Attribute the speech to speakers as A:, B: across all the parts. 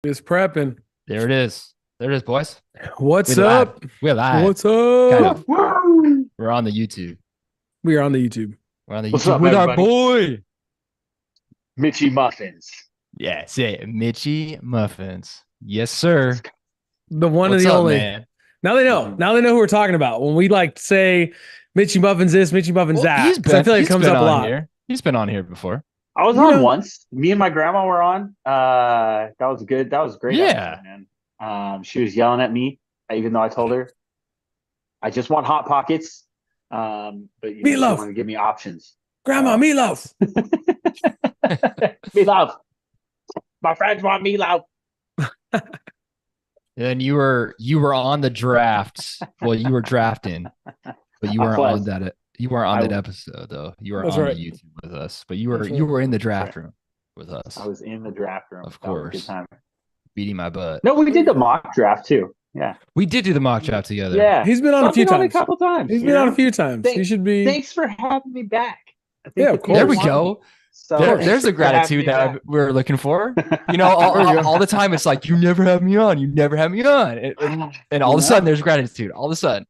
A: Just prepping.
B: There it is. There it is, boys.
A: What's
B: We're live.
A: up?
B: We're live.
A: What's up?
B: Kind of. We're on the YouTube.
A: We are on the YouTube.
B: We're on the
C: What's
B: YouTube
C: up,
B: with
C: everybody?
B: our boy.
C: Mitchy Muffins.
B: Yeah, say it. Mitchy Muffins. Yes, sir.
A: The one
B: What's
A: and the
B: up,
A: only.
B: man?
A: Now they know.
C: Mhm.
A: Now they know who we're talking about. When we like say Mitchy Muffins this, Mitchy Muffins that. Because I feel like it comes up a lot.
B: Here. He's been on here before.
C: I was
A: You
C: on
A: know-
C: once. Me and my grandma were on. That was good. That was a great.
B: Yeah.
C: episode, man. She was yelling at me, even though I told her I just want hot pockets. But she
A: Meatloaf.
C: wanted to give me options.
A: Grandma, meatloaf.
C: Meatloaf. My friends want meatloaf.
B: And you were on the draft. Well, you were drafting, but you
C: I
B: weren't
C: was.
B: on that. You weren't on
C: I
B: that
C: was.
B: episode though. You were
A: That's
B: on
A: right.
B: the YouTube with us, but
A: That's
B: you
A: right.
B: were in the draft room with us,
C: I was in the draft room.
B: Of
C: That was a
B: course.
C: good time.
B: beating my butt.
C: No, we did the mock draft too. Yeah.
B: We did do the mock draft together.
C: Yeah.
A: He's been on a few
C: I've been
A: times.
C: a couple times.
A: He's
C: you
A: been on
C: know?
A: a few times. He should be.
C: Thanks for having me back. I think
A: Yeah,
C: the
A: of
C: people
A: course.
B: There we
C: wanted
B: go.
C: me. So
B: There's
C: thanks
B: the
C: for having
B: gratitude
C: me
B: that
C: back.
B: we're looking for. You know,
A: There we go.
B: all the time it's like, you never have me on. You never have me on. And all of a sudden there's gratitude. All of a sudden.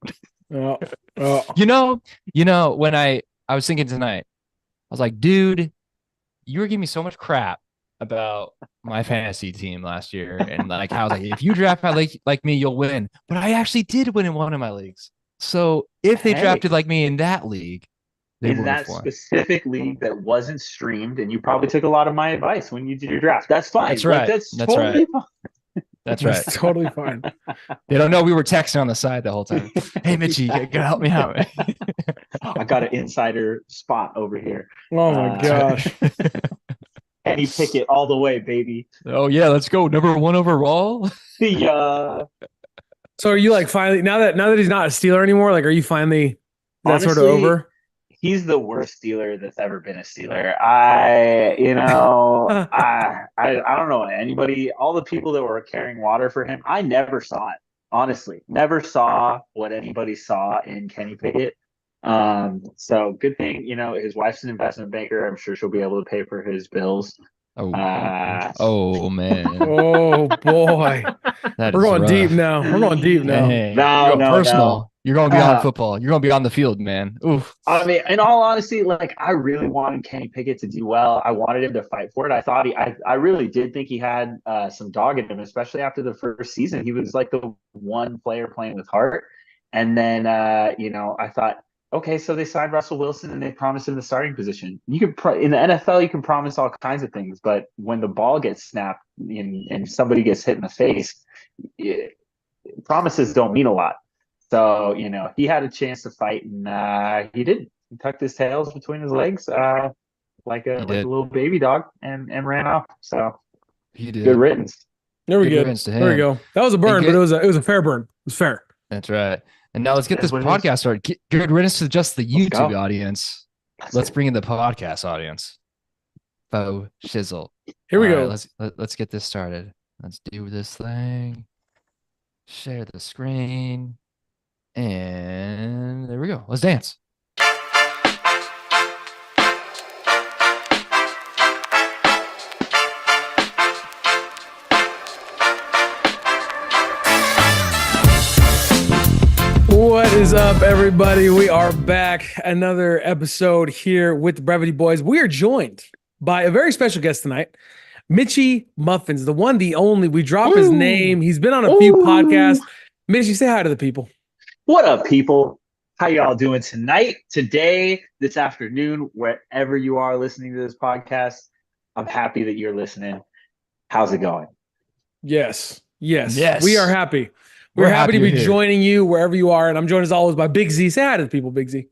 A: Oh, oh.
B: You know, when I was thinking tonight, I was like, dude, you were giving me so much crap about my fantasy team last year. And like, how I was like, if you draft my league like me, you'll win. But I actually did win in one of my leagues. So if they
C: Hey.
B: drafted like me in that league, they
C: In
B: would
C: that
B: have won.
C: specific league that wasn't streamed, and you probably took a lot of my advice when you did your draft. That's fine.
B: That's
C: Like,
B: right.
C: that's
B: That's
C: totally fine.
B: That's right.
A: That's totally fine.
B: They don't know we were texting on the side the whole time. Hey, Mitchy, you gotta help me out.
C: I got an insider spot over here.
A: Oh my gosh.
C: Penny Pickett all the way, baby.
B: Oh yeah, let's go. Number 1 overall.
C: The
A: So are you like finally now that he's not a Steeler anymore? Like, are you finally that sort of
C: Honestly,
A: over?
C: he's the worst Steeler that's ever been a Steeler. I don't know anybody. All the people that were carrying water for him, I never saw it. Honestly, never saw what anybody saw in Kenny Pickett. So good thing, his wife's an investment banker. I'm sure she'll be able to pay for his bills.
B: Oh,
C: Uh,
B: man.
A: Oh boy.
B: That
A: We're
B: is
A: going
B: rough.
A: deep now. We're going deep now.
B: Hey,
C: No,
B: you're going
C: no,
B: personal.
C: no.
B: You're going beyond
C: Uh,
B: football. You're going beyond the field, man. Oof.
C: I mean, in all honesty, like I really wanted Kenny Pickett to do well. I wanted him to fight for it. I thought I really did think he had some dog in him, especially after the first season. He was like the one player playing with heart. And then, I thought, okay, so they signed Russell Wilson and they promised him the starting position. You can in the NFL, you can promise all kinds of things, but when the ball gets snapped and somebody gets hit in the face, promises don't mean a lot. So, he had a chance to fight and he didn't. He tucked his tails between his legs like a
B: did.
C: little baby dog and ran off. So
B: He did.
C: good riddance.
A: There we
B: Good
A: go.
B: riddance to
A: There we
B: him.
A: go. That was a burn,
B: good-
A: but it was a fair burn. It was fair.
B: That's right. And now let's get
C: That's
B: this
C: what it is.
B: podcast started. Good riddance to just the
C: Let's
B: YouTube
C: go.
B: audience. Let's bring in the podcast audience. Faux shizzle.
A: Here we
B: All
A: go.
B: right, let's get this started. Let's do this thing. Share the screen. And there we go. Let's dance.
A: What is up, everybody? We are back. Another episode here with the Brevity Boys. We are joined by a very special guest tonight, Mitchy Muffins, the one, the only. We drop his
C: Ooh.
A: name. He's been on a few
C: Ooh.
A: podcasts. Mitchy, say hi to the people.
C: What up, people? How y'all doing tonight, today, this afternoon, wherever you are listening to this podcast? I'm happy that you're listening. How's it going?
A: Yes.
B: Yes.
A: We are happy. We're happy to be joining you wherever you are. And I'm joined as always by Big Z. Say hi to the people, Big Z.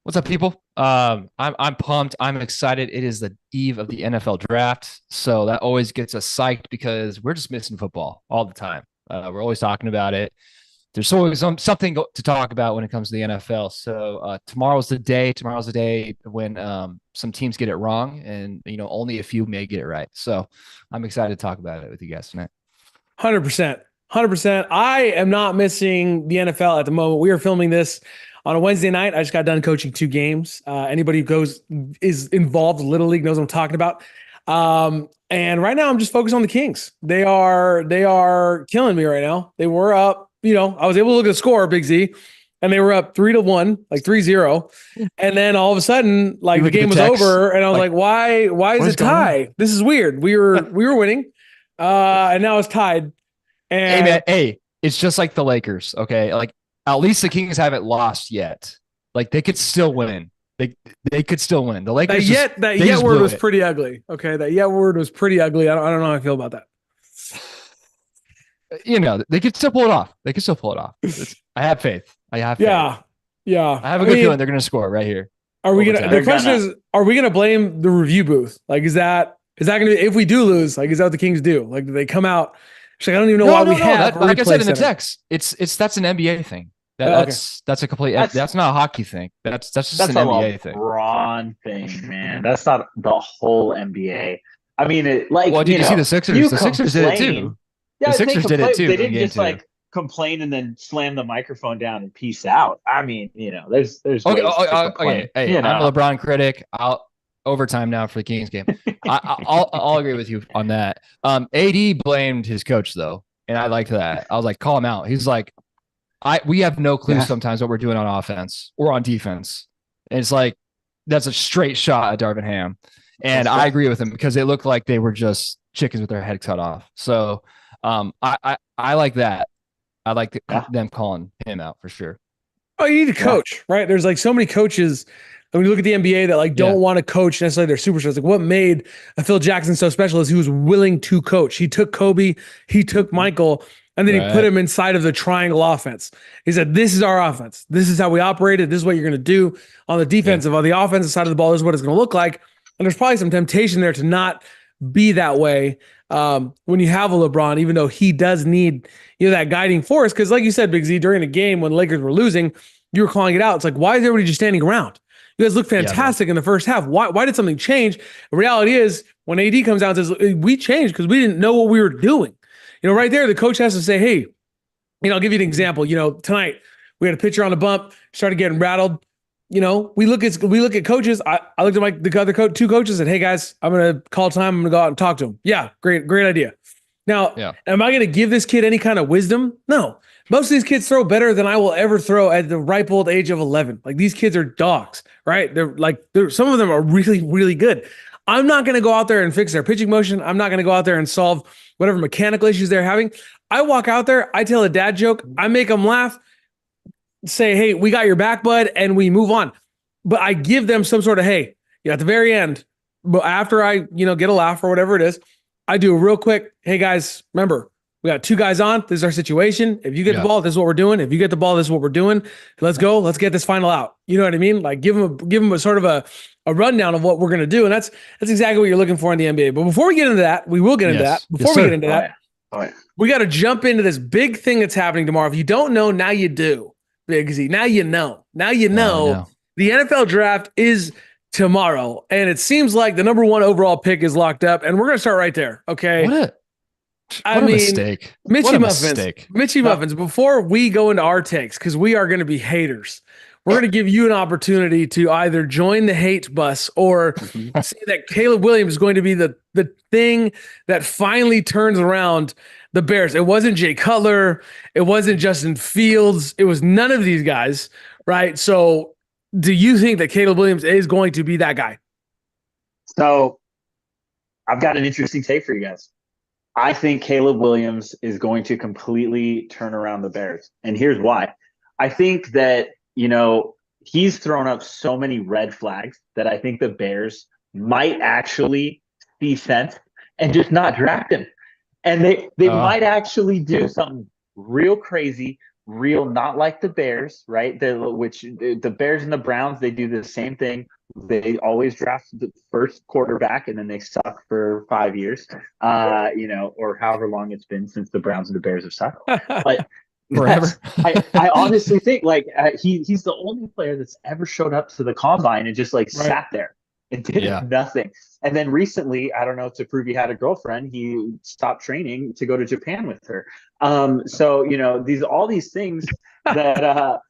B: What's up, people? I'm pumped. I'm excited. It is the eve of the NFL draft, so that always gets us psyched because we're just missing football all the time. We're always talking about it. There's always something to talk about when it comes to the NFL. So tomorrow's the day. Tomorrow's the day when some teams get it wrong, and only a few may get it right. So I'm excited to talk about it with you guys tonight.
A: 100%. 100%. I am not missing the NFL at the moment. We are filming this on a Wednesday night. I just got done coaching 2 games. Anybody who is involved in Little League knows what I'm talking about. And right now I'm just focused on the Kings. They are killing me right now. They were up, I was able to look at the score, Big Z, and they were up 3-1, like 3-0. And then all of a sudden, like the game was over, and I was like, why is it tie? This is weird. We were winning. And now it's tied. And
B: hey man, hey, it's just like the Lakers, okay? Like at least the Kings haven't lost yet. Like they could still win. They could still win. The Lakers
A: that yet word was pretty ugly. Okay, that yet word was pretty ugly. I don't know how I feel about that.
B: They could still pull it off. I have faith.
A: Yeah.
B: I have a good feeling they're going to score right here.
A: Are we gonna? The question is, are we gonna blame the review booth? Like, is that gonna be, if we do lose? Like, is that what the Kings do? Like, do they come out? She's like, I don't even know why we have.
B: Like I said in the text, that's an NBA thing. That's a complete. That's not a hockey thing. That's just an NBA thing.
C: LeBron thing, man. That's not the whole NBA. I mean, did
B: you see the Sixers? The Sixers did it too.
C: Yeah,
B: the Sixers did it too.
C: They didn't just like complain and then slam the microphone down and peace out. I mean, there's
B: okay. Hey, I'm a LeBron critic. I'll overtime now for the Kings game. I'll agree with you on that. AD blamed his coach though, and I liked that. I was like, call him out. He's like, we have no clue sometimes what we're doing on offense or on defense. And it's like that's a straight shot at Darvin Ham, and I agree with him because it looked like they were just chickens with their head cut off. So I like that. I like them calling him out for sure.
A: Oh, you need a coach, right? There's like so many coaches. And when you look at the NBA that like don't want to coach necessarily their superstars, like what made Phil Jackson so special is he was willing to coach. He took Kobe, he took Michael, and then he put him inside of the triangle offense. He said, "This is our offense. This is how we operated. This is what you're going to do on the defensive, on the offensive side of the ball. This is what it's going to look like." And there's probably some temptation there to not be that way when you have a LeBron, even though he does need that guiding force. Because like you said, Big Z, during a game when the Lakers were losing, you were calling it out. It's like, why is everybody just standing around? You guys look fantastic in the first half. Why did something change? The reality is when AD comes out and says, we changed because we didn't know what we were doing. Right there, the coach has to say, hey, I'll give you an example. Tonight we had a pitcher on a bump, started getting rattled. We look at coaches. I looked at the other two coaches and said, hey guys, I'm going to call time. I'm going to go out and talk to him. Yeah, great idea. Now, am I going to give this kid any kind of wisdom? No. Most of these kids throw better than I will ever throw at the ripe old age of 11. Like these kids are dogs, right? Some of them are really, really good. I'm not going to go out there and fix their pitching motion. I'm not going to go out there and solve whatever mechanical issues they're having. I walk out there, I tell a dad joke, I make them laugh, say, hey, we got your back, bud, and we move on. But I give them some sort of, hey, at the very end, but after I, get a laugh or whatever it is, I do a real quick, hey guys, remember, we got two guys on. This is our situation. If you get the ball, this is what we're doing. If you get the ball, this is what we're doing. Let's go. Let's get this final out. You know what I mean? Like give them a sort of a rundown of what we're going to do. And that's exactly what you're looking for in the NBA. But before we get into that, we will get into that. Before we get into that, we got to jump into this big thing that's happening tomorrow. If you don't know, now you do. Big Z. Now you know. Now you know. The NFL draft is tomorrow. And it seems like the number 1 overall pick is locked up. And we're going to start right there. Okay.
B: What a mistake.
A: Mitchie Muffins, before we go into our takes, because we are going to be haters, we're going to give you an opportunity to either join the hate bus or see that Caleb Williams is going to be the thing that finally turns around the Bears. It wasn't Jay Cutler. It wasn't Justin Fields. It was none of these guys, right? So do you think that Caleb Williams is going to be that guy?
C: So I've got an interesting take for you guys. I think Caleb Williams is going to completely turn around the Bears. And here's why. I think that, he's thrown up so many red flags that I think the Bears might actually see sense and just not draft him. And they might actually do something real crazy, real not like the Bears, right? The Bears and the Browns, they do the same thing. They always draft the first quarterback and then they suck for 5 years, or however long it's been since the Browns and the Bears have sucked. But
B: forever.
C: I honestly think he's the only player that's ever showed up to the combine and just sat there and did nothing. And then recently, I don't know, to prove he had a girlfriend, he stopped training to go to Japan with her. So all these things that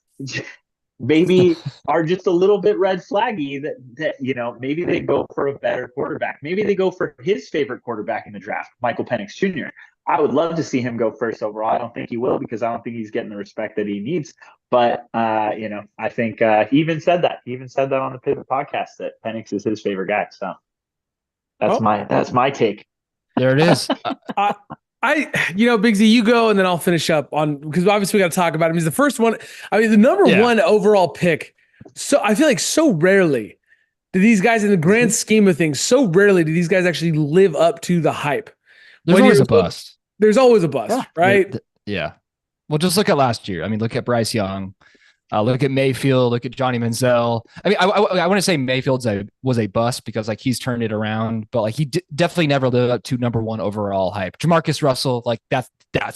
C: maybe are just a little bit red flaggy that maybe they go for a better quarterback. Maybe they go for his favorite quarterback in the draft, Michael Penix Jr. I would love to see him go first overall. I don't think he will because I don't think he's getting the respect that he needs. But I think he even said that. He even said that on the Pivot podcast that Penix is his favorite guy. So that's my take.
B: There it is.
A: Big Z, you go, and then I'll finish up on, because obviously we got to talk about him. He's the first one. I mean, the number one overall pick. So I feel like so rarely do these guys, in the grand scheme of things, so rarely do these guys actually live up to the hype.
B: There's always a bust.
A: There's always a bust, right?
B: Yeah. Well, just look at last year. I mean, look at Bryce Young. Look at Mayfield. Look at Johnny Manziel. I mean, I want to say Mayfield's was a bust because like he's turned it around, but like he definitely never lived up to number one overall hype. Jamarcus Russell, like that's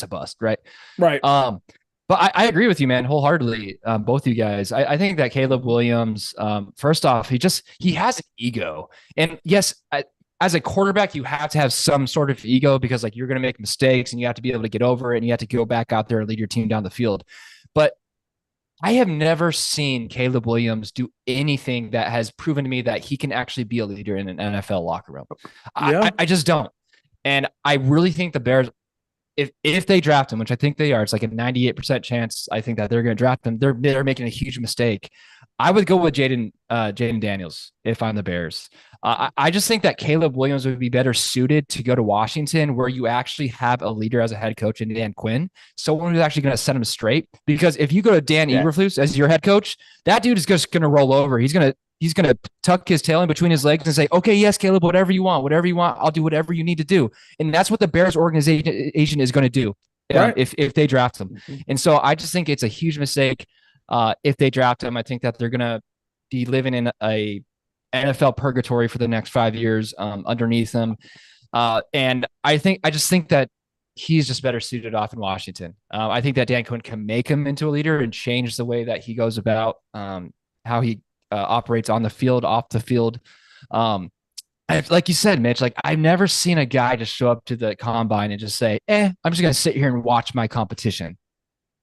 B: a bust, right?
A: Right.
B: But I agree with you, man, wholeheartedly. Both you guys. I think that Caleb Williams, first off, he has an ego, and yes, as a quarterback, you have to have some sort of ego because like you're going to make mistakes and you have to be able to get over it and you have to go back out there and lead your team down the field. But I have never seen Caleb Williams do anything that has proven to me that he can actually be a leader in an NFL locker room. Yeah. I just don't. And I really think the Bears, if they draft him, which I think they are, it's like a 98% chance I think that they're going to draft him. They're making a huge mistake. I would go with Jaden Daniels if I'm the Bears. I just think that Caleb Williams would be better suited to go to Washington, where you actually have a leader as a head coach in Dan Quinn, someone who's actually going to set him straight. Because if you go to Dan Eberflus as your head coach, that dude is just going to roll over. He's going to tuck his tail in between his legs and say, okay, yes, Caleb, whatever you want, I'll do whatever you need to do. And that's what the Bears organization is going to do if they draft him. Mm-hmm. And so I just think it's a huge mistake if they draft him. I think that they're going to be living in a NFL purgatory for the next 5 years underneath him. And I just think that he's just better suited off in Washington. I think that Dan Quinn can make him into a leader and change the way that he goes about how he operates on the field, off the field. Like you said, Mitch, like I've never seen a guy just show up to the combine and just say, I'm just going to sit here and watch my competition.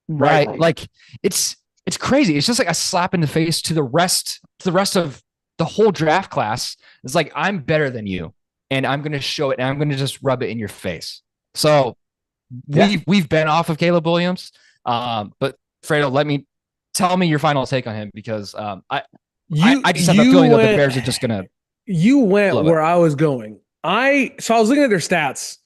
B: Right. Like it's crazy. It's just like a slap in the face to the rest of the whole draft class. It's like, I'm better than you and I'm going to show it and I'm going to just rub it in your face. So we've been off of Caleb Williams. But Fredo, tell me your final take on him, because I just have a feeling that the Bears are just going to.
A: You went where I was going. I was looking at their stats,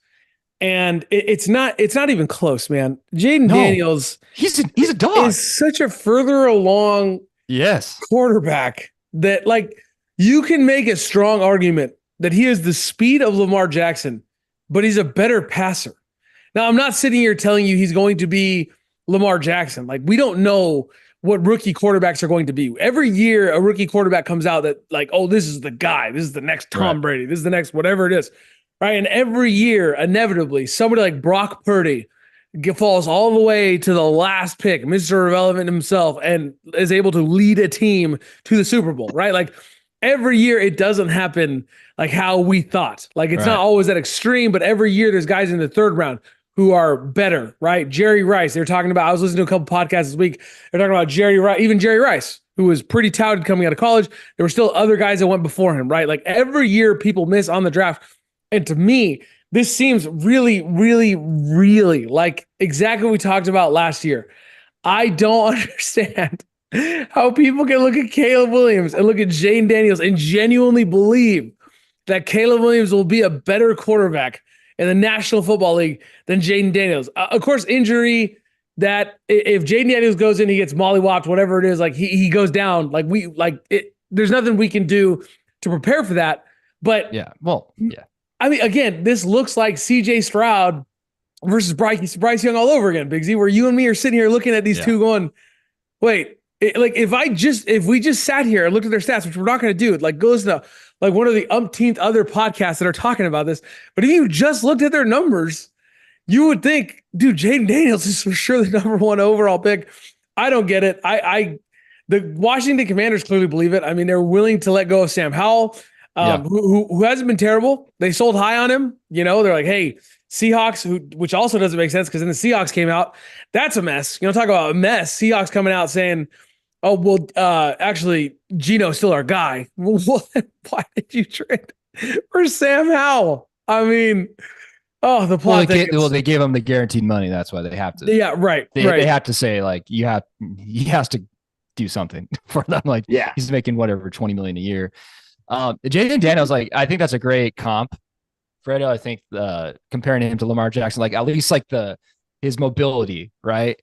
A: and it's not even close, man. Jaden Daniels,
B: he's a dog.
A: Is such a further along quarterback that like you can make a strong argument that he has the speed of Lamar Jackson, but he's a better passer. Now, I'm not sitting here telling you he's going to be Lamar Jackson. Like, we don't know what rookie quarterbacks are going to be. Every year, a rookie quarterback comes out that like, oh, this is the guy. This is the next Tom Brady. This is the next whatever it is. Right. And every year, inevitably, somebody like Brock Purdy falls all the way to the last pick, Mr. Irrelevant himself, and is able to lead a team to the Super Bowl, right? Like every year it doesn't happen like how we thought. Like it's not always that extreme, but every year there's guys in the third round who are better, right? Jerry Rice, they're talking about, I was listening to a couple podcasts this week. They're talking about Jerry Rice, who was pretty touted coming out of college. There were still other guys that went before him, right? Like every year people miss on the draft. And to me, this seems really, really, really like exactly what we talked about last year. I don't understand how people can look at Caleb Williams and look at Jaden Daniels and genuinely believe that Caleb Williams will be a better quarterback in the National Football League than Jaden Daniels. Of course, injury, that if Jaden Daniels goes in, he gets mollywopped, whatever it is, like he goes down, there's nothing we can do to prepare for that. But I mean, again, this looks like CJ Stroud versus Bryce Young all over again, Big Z, where you and me are sitting here looking at these two going, wait, if we just sat here and looked at their stats, which we're not going to do, like goes to like one of the umpteenth other podcasts that are talking about this. But if you just looked at their numbers, you would think, dude, Jaden Daniels is for sure the number one overall pick. I don't get it. The Washington Commanders clearly believe it. I mean, they're willing to let go of Sam Howell. Who hasn't been terrible. They sold high on him. You know, they're like, hey, Seahawks, which also doesn't make sense because then the Seahawks came out. That's a mess. You know, talk about a mess. Seahawks coming out saying, Oh, well, actually, Gino's still our guy. Why did you trade for Sam Howell? I mean, oh, the plot thickens.
B: They gave him the guaranteed money. That's why they have to.
A: Yeah, right.
B: They have to say like he has to do something for them. Like
C: Yeah.
B: he's making whatever 20 million a year. Jaden Daniels, like I think that's a great comp. Fredo, I think comparing him to Lamar Jackson, like at least like his mobility, right?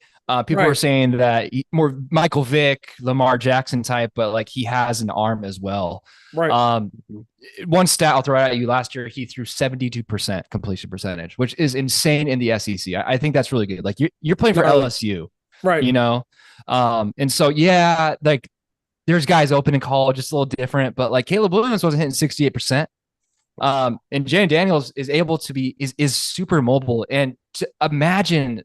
B: People
A: Right.
B: were saying that more Michael Vick, Lamar Jackson type, but like he has an arm as well.
A: Right.
B: One stat I'll throw at you: last year he threw 72% completion percentage, which is insane in the SEC. I think that's really good. Like you're playing for LSU,
A: Right.
B: you know, and so yeah, like there's guys open in college, just a little different, but like Caleb Williams wasn't hitting 68%. And Jaden Daniels is able to be is super mobile, and to imagine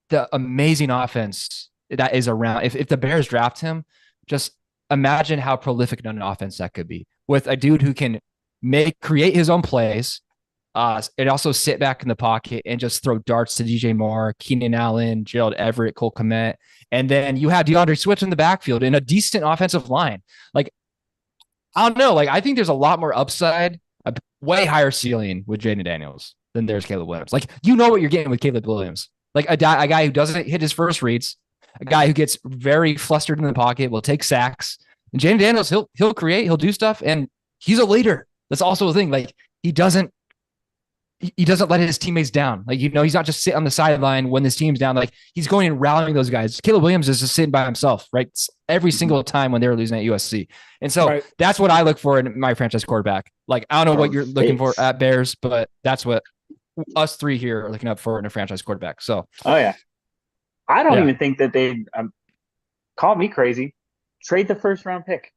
B: the amazing offense that is around. If the Bears draft him, just imagine how prolific on an offense that could be with a dude who can create his own plays. And also sit back in the pocket and just throw darts to DJ Moore, Keenan Allen, Gerald Everett, Cole Kmet. And then you have DeAndre Swift in the backfield and a decent offensive line. Like, I don't know. Like, I think there's a lot more upside, a way higher ceiling with Jaden Daniels than there's Caleb Williams. Like, you know what you're getting with Caleb Williams. Like, a guy who doesn't hit his first reads, a guy who gets very flustered in the pocket, will take sacks. And Jaden Daniels, he'll create, he'll do stuff, and he's a leader. That's also a thing. Like, he doesn't let his teammates down. Like, he's not just sitting on the sideline when his team's down. Like, he's going and rallying those guys. Caleb Williams is just sitting by himself, right? Every single time when they were losing at USC. And so that's what I look for in my franchise quarterback. Like, I don't know what you're looking for at Bears, but that's what us three here are looking up for in a franchise quarterback. So,
C: oh yeah. I don't even think that they call me crazy. Trade the first round pick.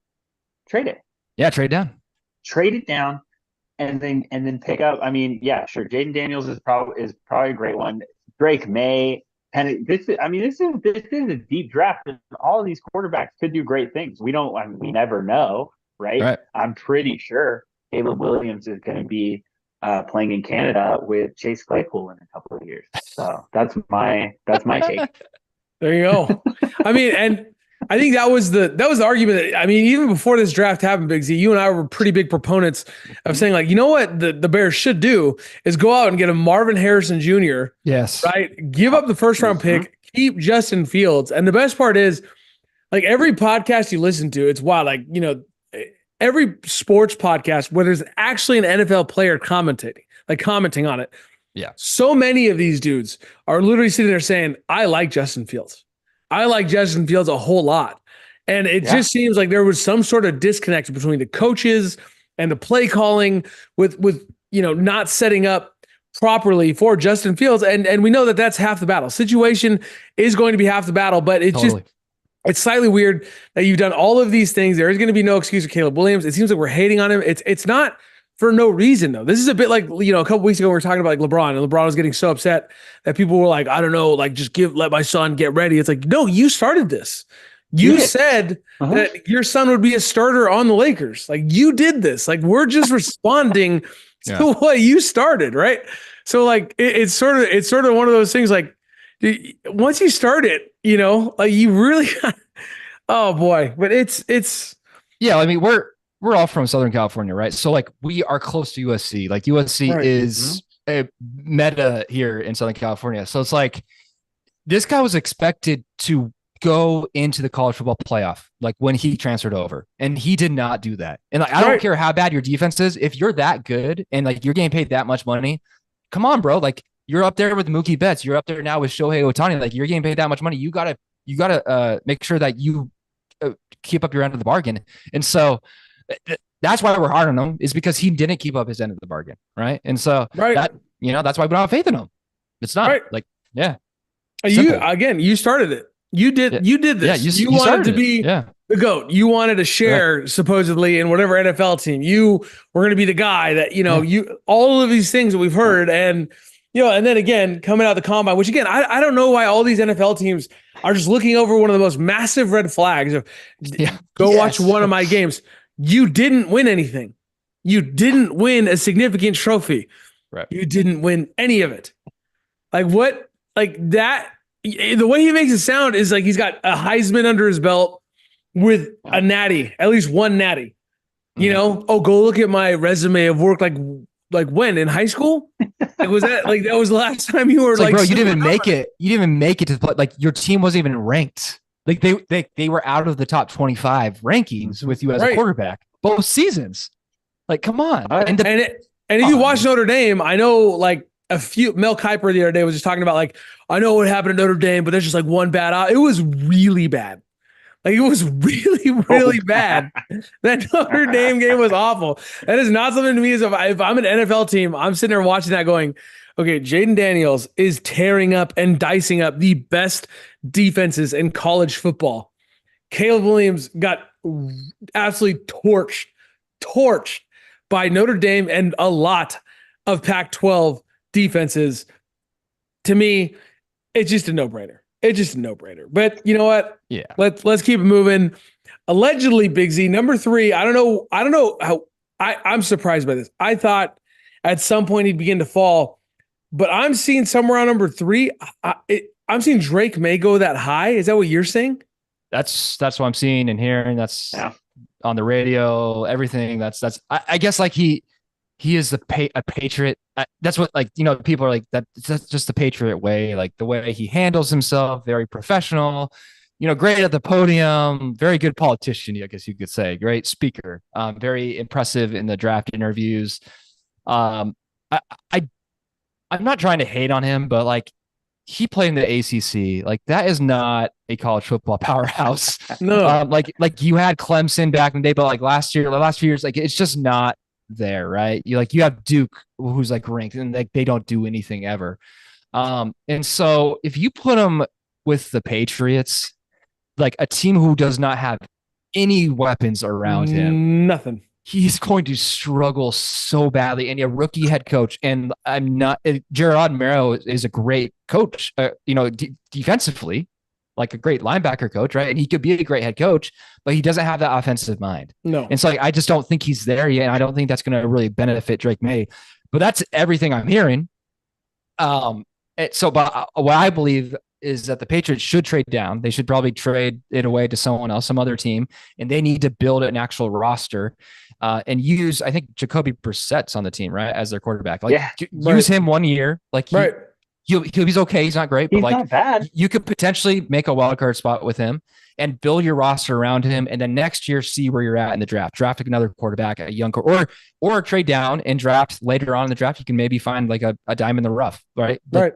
C: Trade it.
B: Yeah, trade down.
C: Trade it down. And then pick up. I mean, yeah, sure. Jaden Daniels is probably a great one. Drake May, and this is a deep draft, and all of these quarterbacks could do great things. We never know, right? I'm pretty sure Caleb Williams is going to be playing in Canada with Chase Claypool in a couple of years. So that's my take.
A: There you go. I mean, and I think that was the argument that, I mean, even before this draft happened, Big Z, you and I were pretty big proponents of saying, like, you know what the Bears should do is go out and get a Marvin Harrison Jr.
B: Yes.
A: Right. Give up the first round pick, keep Justin Fields. And the best part is, like, every podcast you listen to, it's wild. Like, every sports podcast where there's actually an NFL player commenting on it.
B: Yeah.
A: So many of these dudes are literally sitting there saying, I like Justin Fields. I like Justin Fields a whole lot. And it just seems like there was some sort of disconnect between the coaches and the play calling with not setting up properly for Justin Fields. And we know that that's half the battle. Situation is going to be half the battle, but it's it's slightly weird that you've done all of these things. There is going to be no excuse for Caleb Williams. It seems like we're hating on him. It's not for no reason, though. This is a bit like, a couple weeks ago, we were talking about like LeBron, and LeBron was getting so upset that people were like, I don't know, like, just let my son get ready. It's like, no, you started this. You said that your son would be a starter on the Lakers. Like, you did this. Like, we're just responding to what you started, right? So, like, it's sort of one of those things. Like, once you start it, like, you really, oh boy. But it's
B: yeah. I mean, we're all from Southern California, right? So like we are close to USC. Like USC is a meta here in Southern California. So it's like this guy was expected to go into the college football playoff, like when he transferred over, and he did not do that. And like, I don't care how bad your defense is. If you're that good and like you're getting paid that much money, come on, bro. Like you're up there with Mookie Betts. You're up there now with Shohei Ohtani. Like you're getting paid that much money. You gotta make sure that you keep up your end of the bargain. And so that's why we're hard on him, is because he didn't keep up his end of the bargain, right? And so that that's why we don't have faith in him. It's not
A: you started it. You did this. Yeah, you wanted to be the GOAT. You wanted to share supposedly in whatever NFL team. You were going to be the guy that you all of these things that we've heard, and and then again coming out of the combine, which again I don't know why all these NFL teams are just looking over one of the most massive red flags of watch one of my games. You didn't win anything. You didn't win a significant trophy.
B: Right.
A: You didn't win any of it. Like what? Like that. The way he makes it sound is like he's got a Heisman under his belt. with a natty, at least one natty. You know, oh, go look at my resume of work. Like when in high school? Like was that like that was the last time you were
B: It's like, bro, you
A: super
B: didn't even make
A: dominant?
B: it. You didn't even make it to the play. Like your team wasn't even ranked. Like they were out of the top 25 rankings with you as a
A: Right.
B: quarterback both seasons. Like, come on. And
A: And if you watch Notre Dame, I know like a few Mel Kiper the other day was just talking about like I know what happened at Notre Dame, but there's just like one bad out. It was really bad. Like it was really, really bad. That Notre Dame game was awful. That is not something to me. As if I'm an NFL team, I'm sitting there watching that going, okay, Jaden Daniels is tearing up and dicing up the best defenses in college football. Caleb Williams got absolutely torched by Notre Dame and a lot of Pac-12 defenses. To me, it's just a no-brainer. It's just a no-brainer. But you know what?
B: Yeah.
A: Let's keep it moving. Allegedly, Big Z, number 3. I don't know how I'm surprised by this. I thought at some point he'd begin to fall, but I'm seeing somewhere on number 3. I'm seeing Drake May go that high. Is that what you're saying?
B: That's what I'm seeing and hearing. That's on the radio, everything. I guess like he is a patriot. That's what, like, you know, people are like that's just the patriot way, like the way he handles himself, very professional, you know, great at the podium, very good politician, I guess you could say, great speaker, very impressive in the draft interviews. I I'm not trying to hate on him, but like he played in the ACC. Like that is not a college football powerhouse.
A: No.
B: Like you had Clemson back in the day, but like last year, the last few years, like it's just not there, right? You have Duke, who's like ranked, and like they don't do anything ever. And so if you put him with the Patriots, like a team who does not have any weapons around him,
A: Nothing.
B: he's going to struggle so badly. And a rookie head coach, and Gerard Mero is a great coach, defensively, like a great linebacker coach, right? And he could be a great head coach, but he doesn't have that offensive mind.
A: No.
B: And so like, I just don't think he's there yet. And I don't think that's going to really benefit Drake May, but that's everything I'm hearing. But what I believe is that the Patriots should trade down. They should probably trade it away to someone else, some other team, and they need to build an actual roster and use, I think Jacoby Brissett's on the team, right? As their quarterback. Like use him 1 year. Like he's okay. He's not great, but like
C: not bad.
B: You could potentially make a wild card spot with him and build your roster around him. And then next year, see where you're at in the draft, draft another quarterback, a young, or trade down and draft later on in the draft. You can maybe find like a dime in the rough, right?
A: Right.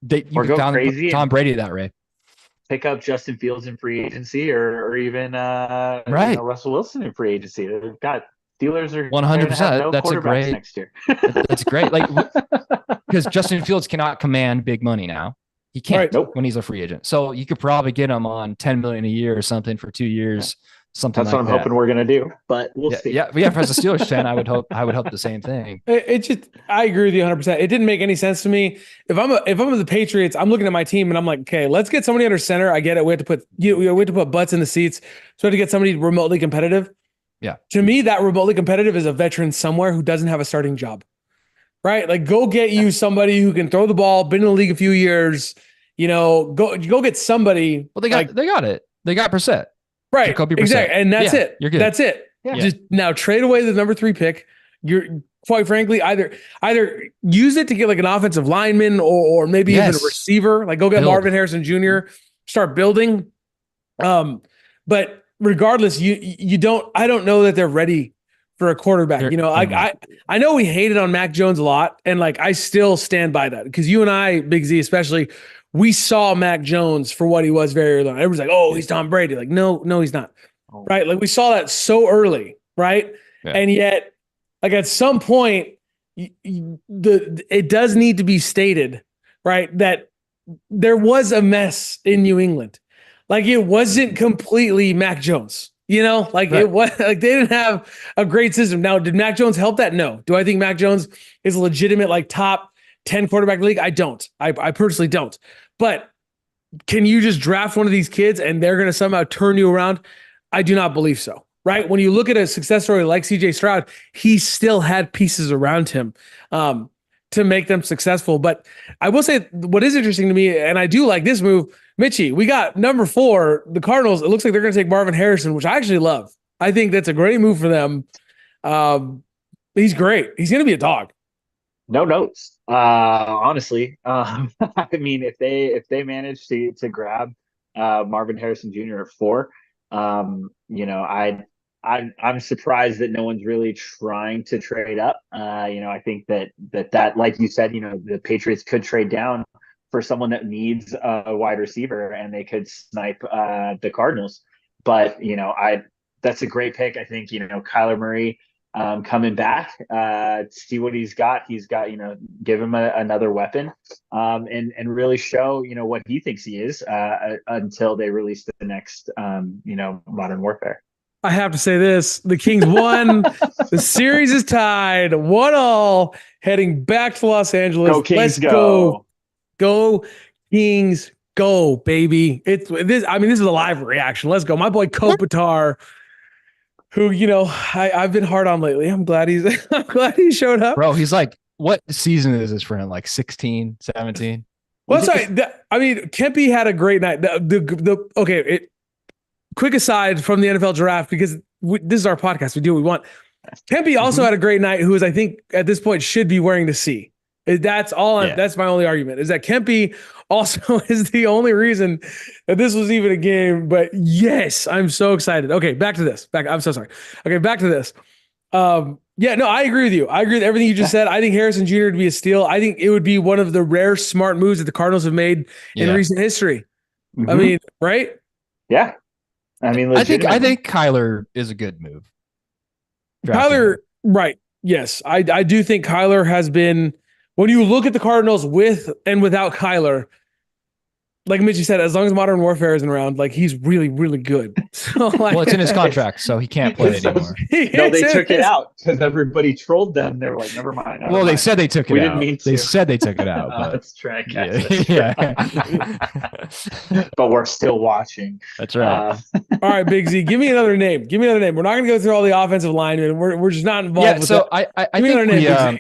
C: You go crazy.
B: Tom Brady that way.
C: Pick up Justin Fields in free agency, or even Russell Wilson in free agency. They've got Steelers are
B: 100%. That's a great
C: next year.
B: That's great. Like because Justin Fields cannot command big money now. He can't when he's a free agent. So you could probably get him on $10 million a year or something for 2 years. Something
C: that's
B: like
C: what I'm hoping we're gonna do, but we'll see.
B: Yeah, as a Steelers fan, I would hope the same thing.
A: I agree with you 100%. It didn't make any sense to me. If I'm the Patriots, I'm looking at my team and I'm like, okay, let's get somebody under center. I get it. We have to put butts in the seats. So we have to get somebody remotely competitive.
B: Yeah.
A: To me, that remotely competitive is a veteran somewhere who doesn't have a starting job, right? Like go get you somebody who can throw the ball, been in the league a few years, go get somebody.
B: Well, they got it. They got Brissett.
A: Right. Exactly. And that's it.
B: You're good.
A: That's it. Yeah. Just now trade away the number 3 pick. You're quite frankly, either use it to get like an offensive lineman or maybe even a receiver, like go get Marvin Harrison Jr., start building. But regardless, I don't know that they're ready for a quarterback. I know we hated on Mac Jones a lot, and like I still stand by that because you and I, Big Z especially, we saw Mac Jones for what he was very early on. Everyone's like, oh, he's Tom Brady. Like, no, he's not. Right? Like we saw that so early, right? Yeah. And yet, like at some point, it does need to be stated, right, that there was a mess in New England. Like it wasn't completely Mac Jones. It was like they didn't have a great system. Now, did Mac Jones help that? No. Do I think Mac Jones is a legitimate like top 10 quarterback league? I don't. I personally don't. But can you just draft one of these kids and they're going to somehow turn you around? I do not believe so. Right? When you look at a success story like CJ Stroud, he still had pieces around him to make them successful. But I will say what is interesting to me, and I do like this move, Mitchie, we got number 4, the Cardinals. It looks like they're going to take Marvin Harrison, which I actually love. I think that's a great move for them. He's great. He's going to be a dog.
C: No notes. Honestly, I mean, if they manage to grab Marvin Harrison Jr. at 4, I'm surprised that no one's really trying to trade up. I think that like you said, the Patriots could trade down for someone that needs a wide receiver, and they could snipe the Cardinals. But that's a great pick. I think Kyler Murray coming back, see what he's got. He's got give him another weapon, and really show what he thinks he is until they release the next Modern Warfare.
A: I have to say this: the Kings won. The series is tied 1-1, heading back to Los Angeles.
C: Go Kings,
A: Let's
C: go.
A: Go Kings, go, baby. This is a live reaction. Let's go. My boy Kopitar, who, I've been hard on lately. I'm glad he showed up.
B: Bro, he's like, what season is this for him? Like 16, 17?
A: Well, sorry. Kempe had a great night. Quick aside from the NFL draft, because this is our podcast. We do what we want. Kempe also had a great night, who is, I think, at this point should be wearing the C. That's all. That's my only argument, is that Kempe also is the only reason that this was even a game. But yes, I'm so excited. Okay, back to this. I'm so sorry. Okay, back to this. I agree with you. I agree with everything you just said. I think Harrison Jr. would be a steal. I think it would be one of the rare smart moves that the Cardinals have made in recent history. I mean, right?
C: Yeah. I mean,
B: I think Kyler is a good move.
A: Kyler, right? Yes, I do think Kyler has been. When you look at the Cardinals with and without Kyler, like Mitchie said, as long as Modern Warfare isn't around, like, he's really, really good. So,
B: well, it's in his contract, so he can't play it anymore.
C: No, they took it out because everybody trolled them. They were like, never mind.
B: They said they took it out.
C: We didn't mean to.
B: They said they took it out. But
C: that's trash.
B: Yeah.
C: But we're still watching.
B: That's right.
A: All right, Big Z, give me another name. We're not going to go through all the offensive linemen. We're just not involved with that.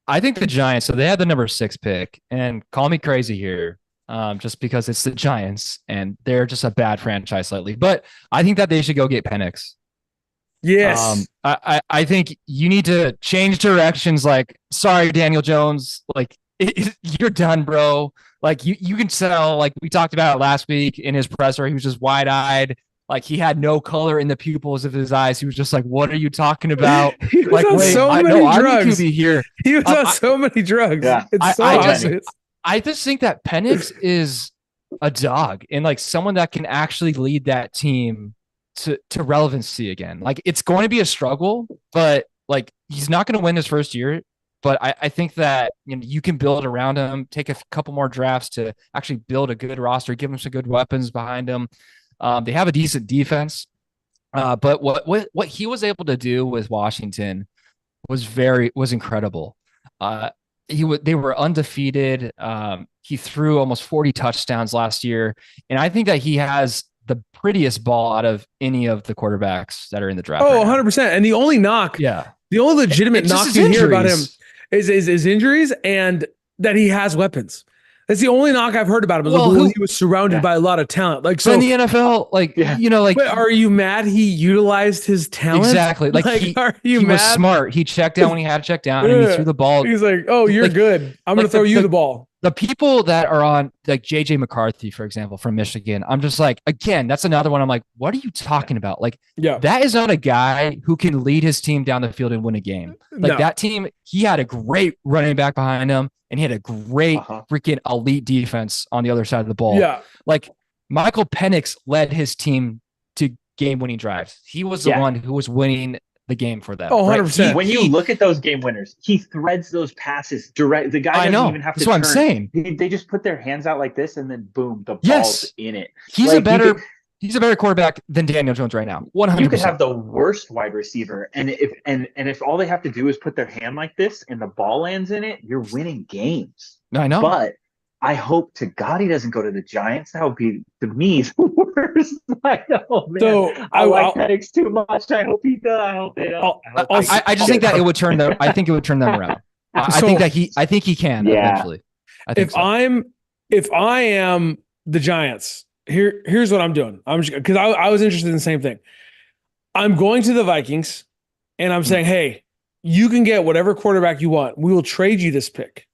B: I think the Giants, so they had the number 6 pick, and call me crazy here, just because it's the Giants and they're just a bad franchise lately. But I think that they should go get Penix.
A: Yes.
B: I think you need to change directions. Like, sorry, Daniel Jones, like, you're done, bro. Like, you can tell, like we talked about last week in his presser, he was just wide-eyed. Like, he had no color in the pupils of his eyes. He was just like, "What are you talking about?"
A: He was on so many drugs.
B: Here.
A: He was on so many drugs.
C: Yeah.
A: It's so
B: obvious. I just think that Penix is a dog, and like someone that can actually lead that team to relevancy again. Like, it's going to be a struggle, but like, he's not going to win his first year. But I think that you can build around him, take a couple more drafts to actually build a good roster, give him some good weapons behind him. They have a decent defense, but what he was able to do with Washington was incredible. They were undefeated. He threw almost 40 touchdowns last year, and I think that he has the prettiest ball out of any of the quarterbacks that are in the draft.
A: Oh, 100%. And the only legitimate knock you hear about him is injuries, and that he has weapons. That's the only knock I've heard about him. He was surrounded by a lot of talent. Like, so
B: in the NFL,
A: but are you mad he utilized his talent?
B: Exactly. Like, he was smart. He checked down when he had to check down, and he threw the ball.
A: He's like, "Oh, you're good. I'm going to throw you the ball."
B: The people that are on, like JJ McCarthy, for example, from Michigan, I'm just like, again, that's another one. I'm like, what are you talking about? Like, that is not a guy who can lead his team down the field and win a game. Like, that team, he had a great running back behind him, and he had a great freaking elite defense on the other side of the ball.
A: Yeah.
B: Like, Michael Penix led his team to game-winning drives. He was the one who was winning the game for them.
A: Oh, 100%.
C: When you look at those game winners, he threads those passes direct. The guy doesn't even have to
B: turn. That's what I'm saying.
C: They just put their hands out like this, and then boom, the ball's in it.
B: He's a better quarterback than Daniel Jones right now. 100%.
C: You could have the worst wide receiver, and if all they have to do is put their hand like this, and the ball lands in it, you're winning games.
B: I know.
C: But I hope to God he doesn't go to the Giants. That would be, to me, the worst. Like, oh man, so I like Penix too much. I hope he does. I hope they don't.
B: I just think that it would turn them. I think it would turn them around. I think he can eventually.
A: If I am the Giants. Here's what I'm doing. I'm just because I was interested in the same thing. I'm going to the Vikings and I'm saying, hey, you can get whatever quarterback you want. We will trade you this pick.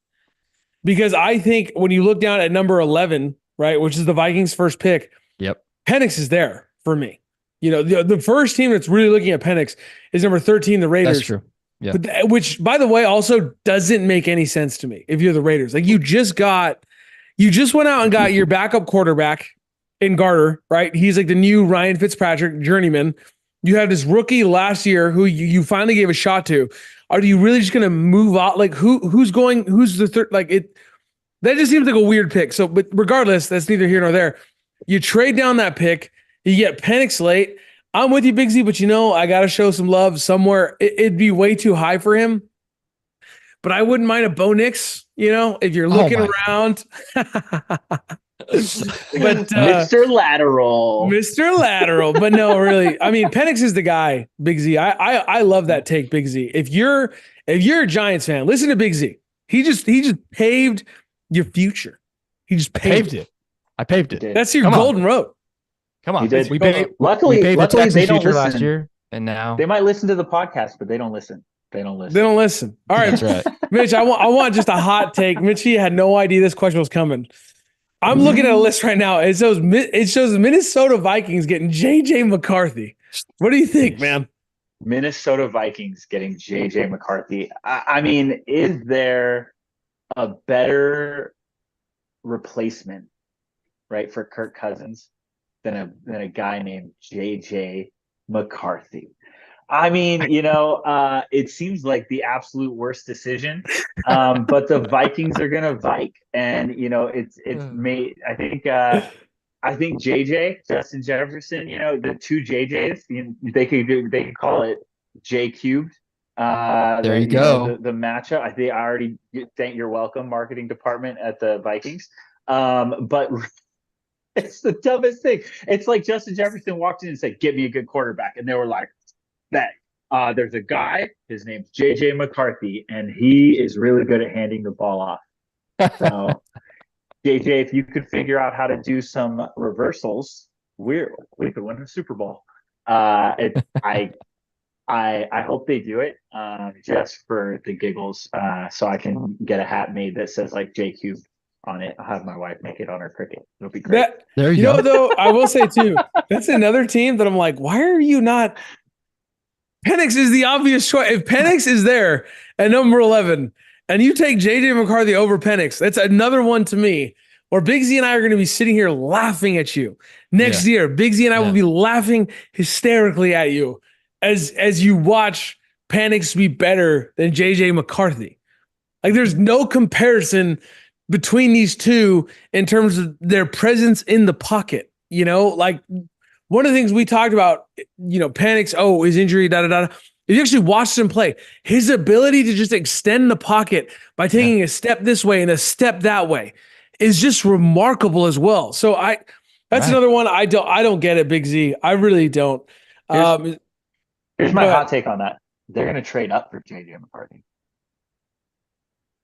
A: Because I think when you look down at number 11, right, which is the Vikings' first pick,
B: Yep.
A: Penix is there for me. You know, the first team that's really looking at Penix is number 13, the Raiders.
B: That's true. Yeah.
A: But which, by the way, also doesn't make any sense to me if you're the Raiders. Like you just went out and got your backup quarterback in Garter, right? He's like the new Ryan Fitzpatrick journeyman. You have this rookie last year who you finally gave a shot to. Are you really just going to move out? Like who's the third? Like it, that just seems like a weird pick. So, but regardless, that's neither here nor there. You trade down that pick, you get Penix late. I'm with you, Big Z, but I got to show some love somewhere. It'd be way too high for him. But I wouldn't mind a Bo Nix, if you're looking around. But
C: Mr. Lateral.
A: But no, really. I mean, Penix is the guy, Big Z. I love that take, Big Z. If you're a Giants fan, listen to Big Z. He just paved your future. He just paved it.
B: I paved it.
A: That's your golden road.
B: Come on.
C: Luckily,
B: they don't listen.
C: last
B: year, and now
C: they might listen to the podcast, but they don't listen. They don't listen.
A: All right,
B: that's right.
A: Mitch. I want just a hot take. Mitchie had no idea this question was coming. I'm looking at a list right now. It shows the Minnesota Vikings getting JJ McCarthy. What do you think, man?
C: Minnesota Vikings getting JJ McCarthy. I mean, is there a better replacement, right, for Kirk Cousins than a guy named JJ McCarthy? I mean, it seems like the absolute worst decision, but the Vikings are gonna Vike, and it's made. I think JJ Justin Jefferson, the two JJs, they could call it J cubed.
B: There you go.
C: The matchup. I think I already thank your welcome marketing department at the Vikings, but. It's the dumbest thing. It's like Justin Jefferson walked in and said, "Get me a good quarterback," and they were like, "That there's a guy. His name's JJ McCarthy, and he is really good at handing the ball off." So, JJ, if you could figure out how to do some reversals, we could win the Super Bowl. I hope they do it just for the giggles, so I can get a hat made that says like JQ on it. I'll have my wife make it on her cricket. It'll be great.
B: There you go.
A: Though, I will say too, that's another team that I'm like, why are you not? Penix is the obvious choice. If Penix is there at number 11 and you take JJ McCarthy over Penix, that's another one to me where Big Z and I are going to be sitting here laughing at you next year. Big Z and I will be laughing hysterically at you as you watch Penix be better than JJ McCarthy. Like there's no comparison between these two in terms of their presence in the pocket. Like one of the things we talked about, Penix, his injury, If you actually watched him play, his ability to just extend the pocket by taking a step this way and a step that way is just remarkable as well. So that's another one I don't get it, Big Z. I really don't.
C: Here's my hot take on that. They're going to trade up for JJ McCarthy.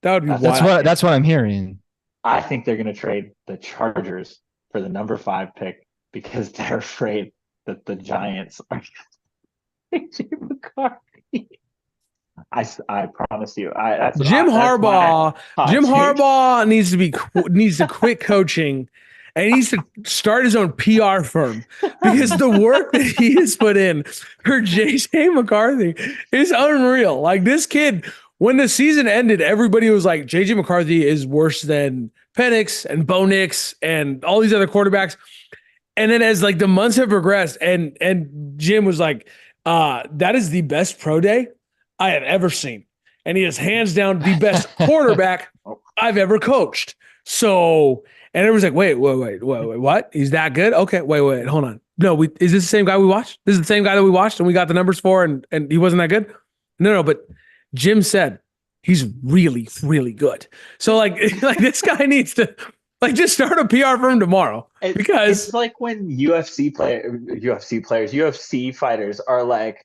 A: That would be wild.
B: That's what I'm hearing.
C: I think they're going to trade the Chargers for the number 5 pick because they're afraid that the Giants are JJ McCarthy. I promise you.
A: Jim Harbaugh needs to quit coaching. And he needs to start his own PR firm because the work that he has put in for JJ McCarthy is unreal. Like this kid, when the season ended, everybody was like, JJ McCarthy is worse than Penix and Bo Nix and all these other quarterbacks. And then as like the months have progressed and Jim was like, that is the best pro day I have ever seen. And he is hands down the best quarterback I've ever coached. So, and everyone's like, wait, what? He's that good? Okay, wait, hold on. No, is this the same guy we watched? This is the same guy that we watched and we got the numbers for and he wasn't that good? No, but Jim said he's really, really good. So like this guy needs to just start a PR firm tomorrow because
C: it's like when UFC fighters are like,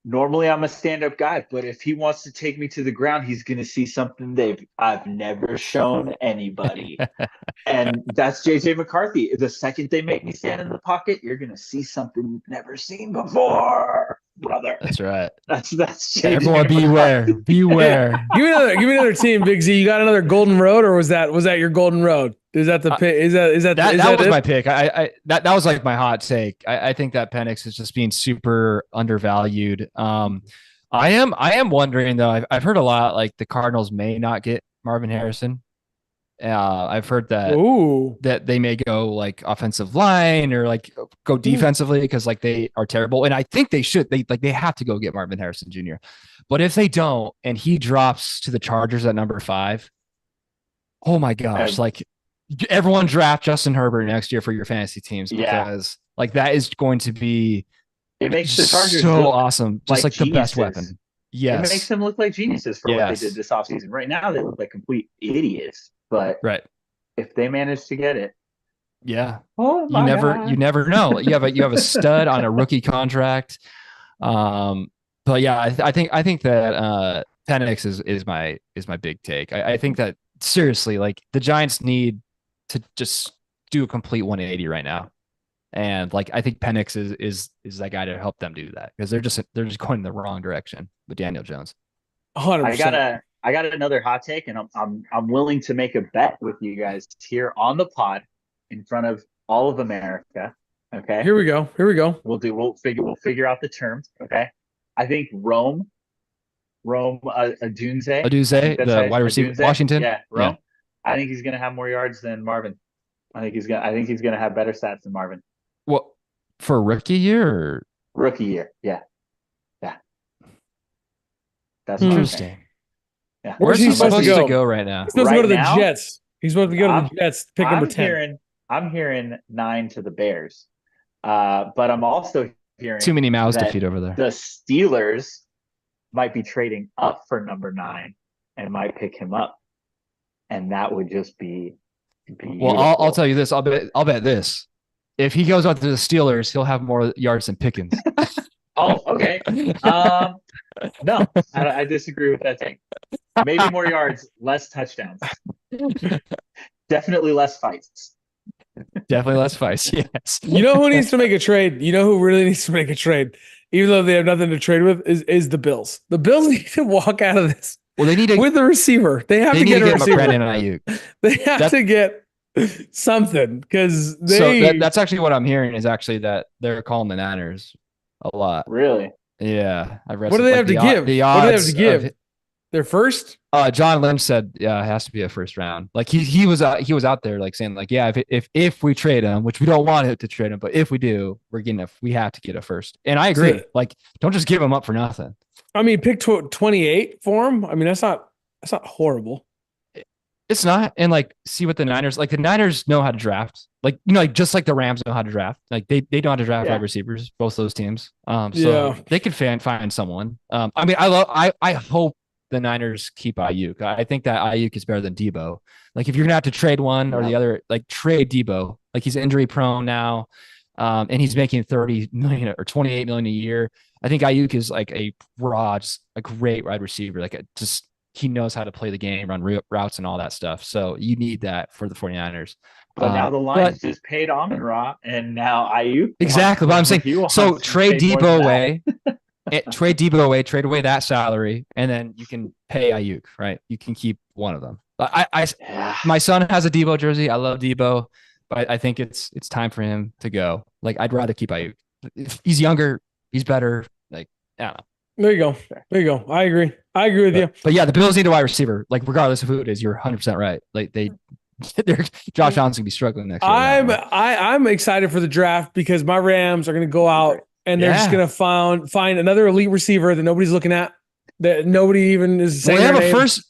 C: normally I'm a stand-up guy, but if he wants to take me to the ground, he's going to see something I've never shown anybody. And that's JJ McCarthy. The second they make me stand in the pocket, you're going to see something you've never seen before, brother.
B: That's right.
C: That's JJ
B: Everyone
C: McCarthy.
B: beware.
A: Give me another team, Big Z. You got another Golden Road, or was that your Golden Road? Is that the pick?
B: That was
A: it?
B: my pick. That was like my hot take. I think that Penix is just being super undervalued. I am wondering though. I've heard a lot like the Cardinals may not get Marvin Harrison. I've heard that they may go like offensive line or like go defensively because like they are terrible, and I think they should. They have to go get Marvin Harrison Jr. But if they don't, and he drops to the Chargers at number 5, oh my gosh! Like everyone draft Justin Herbert next year for your fantasy teams because like that is going to be
C: it makes the Chargers
B: so awesome, just like
C: geniuses.
B: the best weapon. Yes,
C: it makes them look like geniuses for what they did this offseason. Right now, they look like complete idiots. But if they manage to get it,
B: you never know. You have a stud on a rookie contract. But yeah, I think that Penix is my big take. I think that seriously, like the Giants need to just do a complete 180 right now. And like I think Penix is that guy to help them do that because they're just going in the wrong direction with Daniel Jones.
A: 100%.
C: I got another hot take, and I'm willing to make a bet with you guys here on the pod in front of all of America. Okay.
A: Here we go.
C: We'll figure out the terms. Okay. I think Rome Odunze,
B: the wide receiver, Washington.
C: Yeah, Rome. Yeah. I think he's gonna have more yards than Marvin. I think he's gonna have better stats than Marvin.
B: Well, for rookie year or
C: rookie year, yeah. That's
B: interesting.
C: Yeah.
A: Where's he supposed to
B: go right now?
A: He's supposed to go to the Jets. He's supposed to go to the Jets. Pick number 10.
C: I'm hearing 9 to the Bears. But I'm also hearing
B: too many mouths to feed over there.
C: The Steelers might be trading up for number 9 and might pick him up. And that would just be beautiful.
B: Well, I'll tell you this. I'll bet this. If he goes out to the Steelers, he'll have more yards than Pickens.
C: Oh, okay. No, I disagree with that take. Maybe more yards, less touchdowns. Definitely less fights.
B: Definitely less fights, yes.
A: You know who needs to make a trade? You know who really needs to make a trade? Even though they have nothing to trade with, is the Bills. The Bills need to walk out of this.
B: Well, they need to
A: with the receiver. They have to get a receiver. They have to get something because
B: that's actually what I'm hearing is actually that they're calling the Niners a lot.
C: Really?
B: Yeah, I read.
A: What do they have to give?
B: The
A: odds what do they have to give? Their first?
B: John Lynch said, yeah, it has to be a first round. Like he was out there like saying like, yeah, if we trade him, which we don't want it to trade him, but if we do, we have to get a first. And I agree. Like, don't just give him up for nothing.
A: I mean, pick 28 for him. I mean, that's not horrible.
B: It's not. And like, see what the Niners know how to draft. Like, you know, like just like the Rams know how to draft. Like they know how to draft wide receivers, both those teams. So they could find someone. I mean, I hope the Niners keep Ayuk. I think that Ayuk is better than Debo. Like if you're gonna have to trade one or the other, like trade Debo. Like he's injury prone now, and he's making $30 million or $28 million a year. I think Ayuk is like a great wide receiver. Like he knows how to play the game, run routes and all that stuff. So you need that for the 49ers.
C: But now the Lions just paid Amon-Ra and now Ayuk.
B: Exactly. But I'm saying, so trade Debo away. Trade Debo away, trade away that salary, and then you can pay Ayuk, right? You can keep one of them. My son has a Debo jersey. I love Debo, but I think it's time for him to go. Like I'd rather keep Ayuk. If he's younger, he's better. Like I don't know.
A: There you go. I agree with you.
B: But yeah, the Bills need a wide receiver. Like regardless of who it is, you're 100% right. Like Josh Allen's gonna be struggling next year.
A: I'm excited for the draft because my Rams are gonna go out and they're just gonna find another elite receiver that nobody's looking at, that nobody even is saying.
B: They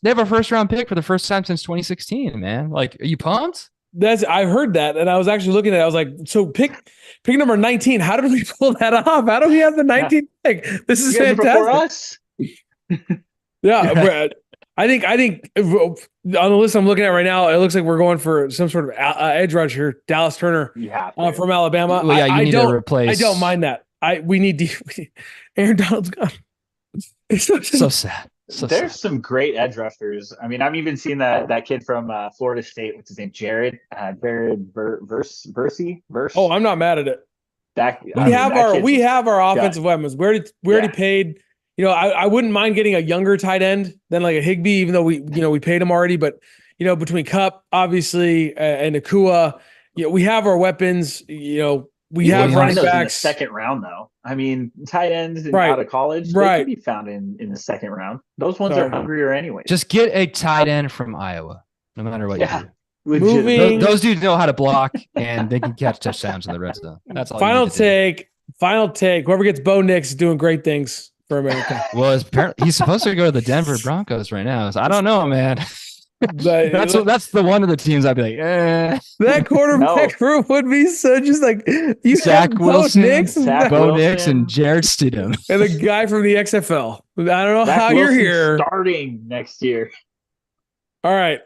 B: have a first round pick for the first time since 2016. Man, like, are you pumped?
A: I heard that, and I was actually looking at it. I was like, so pick number 19. How did we pull that off? How do we have the 19th pick? This is fantastic. Yeah, I think on the list I'm looking at right now, it looks like we're going for some sort of edge rusher, Dallas Turner from Alabama.
B: Well, yeah, you need to replace.
A: I don't mind that. We need Aaron Donald's gone. It's so
B: So sad. So
C: There's
B: sad.
C: some great edge rushers. I mean, I'm even seeing that kid from Florida State. What's his name? Jared
A: Oh,
C: Verse.
A: I'm not mad at it.
C: That I
A: We
C: mean,
A: have
C: that
A: our
C: kid's
A: we
C: a
A: have our
C: stud.
A: offensive weapons. We already
C: Yeah,
A: paid. I wouldn't mind getting a younger tight end than like a Higbee, even though we paid him already. But between Cup, obviously, and Nakua, we have our weapons. We
C: you can
A: have
B: Williams.
C: find
A: running
C: those in the
A: backs.
C: second round, though. I mean, tight ends and
A: Right,
C: out of college, they can
A: right.
C: be found in the second round. Those ones are
A: So
C: hungrier anyway.
B: Just get a tight end from Iowa, no matter what you
C: Yeah,
B: do.
C: legitimately.
A: moving.
B: Those dudes know how to block and they can catch touchdowns in the red zone. That's all you
A: Final
B: need to do.
A: take. Final take. Whoever gets Bo Nix is doing great things for America.
B: Well, apparently he's supposed to go to the Denver Broncos right now. So I don't know, man. That's the one of the teams I'd be like,
A: That quarterback room would be so just like you
B: Zach
A: have Bo
B: Wilson,
A: Nix
C: Zach
B: Bo
C: Wilson.
B: Nix, and Jared Stidham.
A: and the guy from the XFL. I don't know
C: Zach
A: how
C: Wilson
A: you're here.
C: starting next year.
A: All right.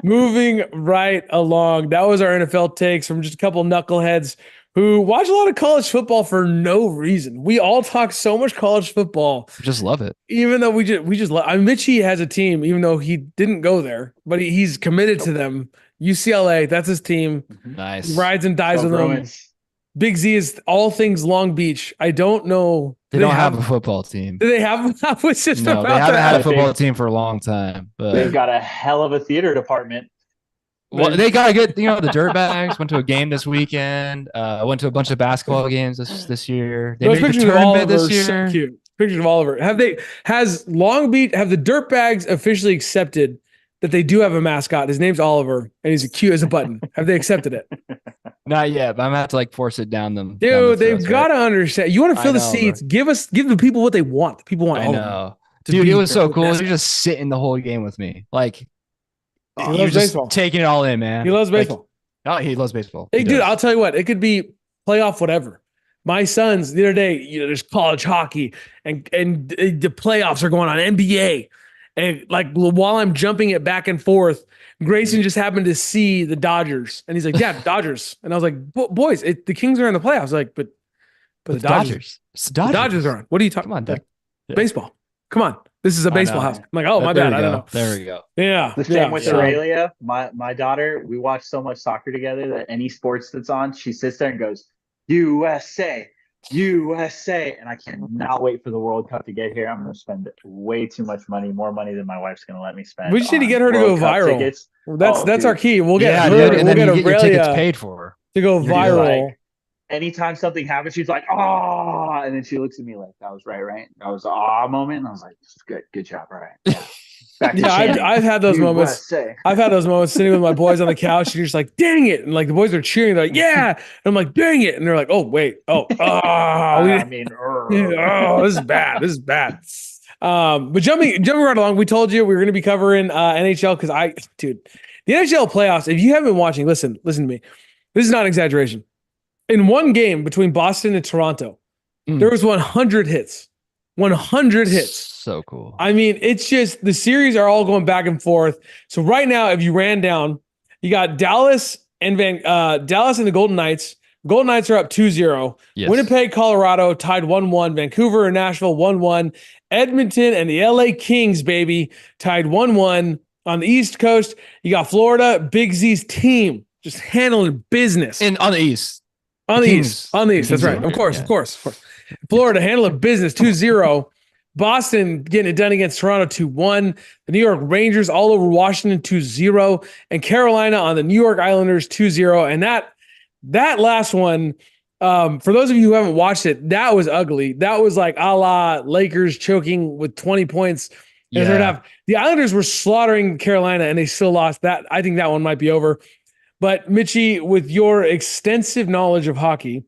A: Moving right along. That was our NFL takes from just a couple knuckleheads who watch a lot of college football for no reason. We all talk so much college football,
B: Just love it.
A: even though we just love. Mitchie has a team, even though he didn't go there, but he's committed to them. UCLA, that's his team.
B: Nice.
A: He rides and dies
C: Go
A: with them.
C: Bruins.
A: Big Z is all things Long Beach. I don't know.
B: They don't have a football team.
A: Do they have? I was just
B: No,
A: about
B: they haven't
A: to
B: had a
A: ask.
B: football team for a long time.
C: They've
B: But
C: got a hell of a theater department.
B: well, they gotta get the Dirtbags. Went to a game this weekend. Went to a bunch of basketball games this year. They
A: Those
B: made the
A: pictures of
B: tournament
A: Oliver
B: this
A: are so
B: year.
A: cute. Pictures of Oliver. Have the Dirtbags officially accepted that they do have a mascot? His name's Oliver, and he's cute as a button. Have they accepted it?
B: Not yet, but I'm gonna have to like force it down them.
A: Dude, they've got to understand. You want to
B: I
A: fill the
B: know,
A: seats? Give the people what they want. The people want
B: I
A: Oliver.
B: know.
A: to
B: Dude,
A: be
B: it was
A: their
B: so cool.
A: mascot.
B: He was just sitting the whole game with me. Like
A: He
B: he
A: loves
B: was just
A: baseball.
B: taking it all in, man.
A: He loves
B: Like,
A: baseball.
B: oh, he loves baseball.
A: Hey,
B: He
A: dude,
B: does.
A: I'll tell you what. It could be playoff whatever. My sons the other day, there's college hockey and the playoffs are going on NBA, and like while I'm jumping it back and forth, Grayson just happened to see the Dodgers, and he's like, "Dad, Dodgers," and I was like, "Boys, the Kings are in the playoffs." Like, but the Dodgers,
B: It's
A: the Dodgers are on. What are you talking?
B: Come on, Dad.
A: Like,
B: Yeah.
A: baseball. Come on, this is a
B: I
A: baseball
B: know.
A: house. I'm like, oh my
B: There
A: bad,
B: we
A: I don't
B: go.
A: know.
B: There we go.
A: Yeah,
C: The same
A: yeah.
C: with
A: So,
C: Aurelia, my daughter. We watch so much soccer together that any sports that's on, she sits there and goes, USA, USA. And I cannot wait for the World Cup to get here. I'm going to spend way too much money, more money than my wife's going to let me spend.
A: we just need to
C: on
A: get her to go
C: World Cup
A: viral.
C: tickets.
A: That's
C: dude.
A: our key. We'll get
B: Yeah,
A: her.
B: dude, and
A: We'll
B: then
A: get
B: you get your tickets
A: Aurelia
B: paid for.
A: to go
B: You're
A: viral.
C: like, anytime something happens, she's like, "Oh," and then she looks at me like, "That was right." That was an ah moment, and I was like, "Good job, all right." Yeah, back to
A: Yeah,
C: Shannon.
A: I've had those moments.
C: USA.
A: I've had those moments sitting with my boys on the couch, and you're just like, "Dang it!" And like the boys are cheering, they're like, "Yeah!" And I'm like, "Dang it!" And they're like, "Oh wait,
C: I mean,
A: this is bad. This is bad." But jumping right along, we told you we were going to be covering NHL because the NHL playoffs. If you haven't been watching, listen to me. This is not an exaggeration. In one game between Boston and Toronto, there was 100 hits. 100 hits.
B: So cool.
A: I mean, it's just the series are all going back and forth. So right now, if you ran down, you got Dallas and Dallas and the Golden Knights. Golden Knights are up 2-0.
B: Yes.
A: Winnipeg, Colorado tied 1-1. Vancouver and Nashville 1-1. Edmonton and the LA Kings, baby, tied 1-1. On the East Coast, you got Florida, Big Z's team just handling business.
B: And on the East.
A: On the
B: Kings.
A: East. On the East. That's
B: Kings
A: right.
B: are
A: Of course.
B: yeah.
A: Florida handling business 2-0. Boston getting it done against Toronto 2-1. The New York Rangers all over Washington 2-0. And Carolina on the New York Islanders 2-0. And that last one, for those of you who haven't watched it, that was ugly. That was like a la Lakers choking with 20 points.
B: Yeah.
A: The Islanders were slaughtering Carolina and they still lost. That I think that one might be over. But Mitchie, with your extensive knowledge of hockey,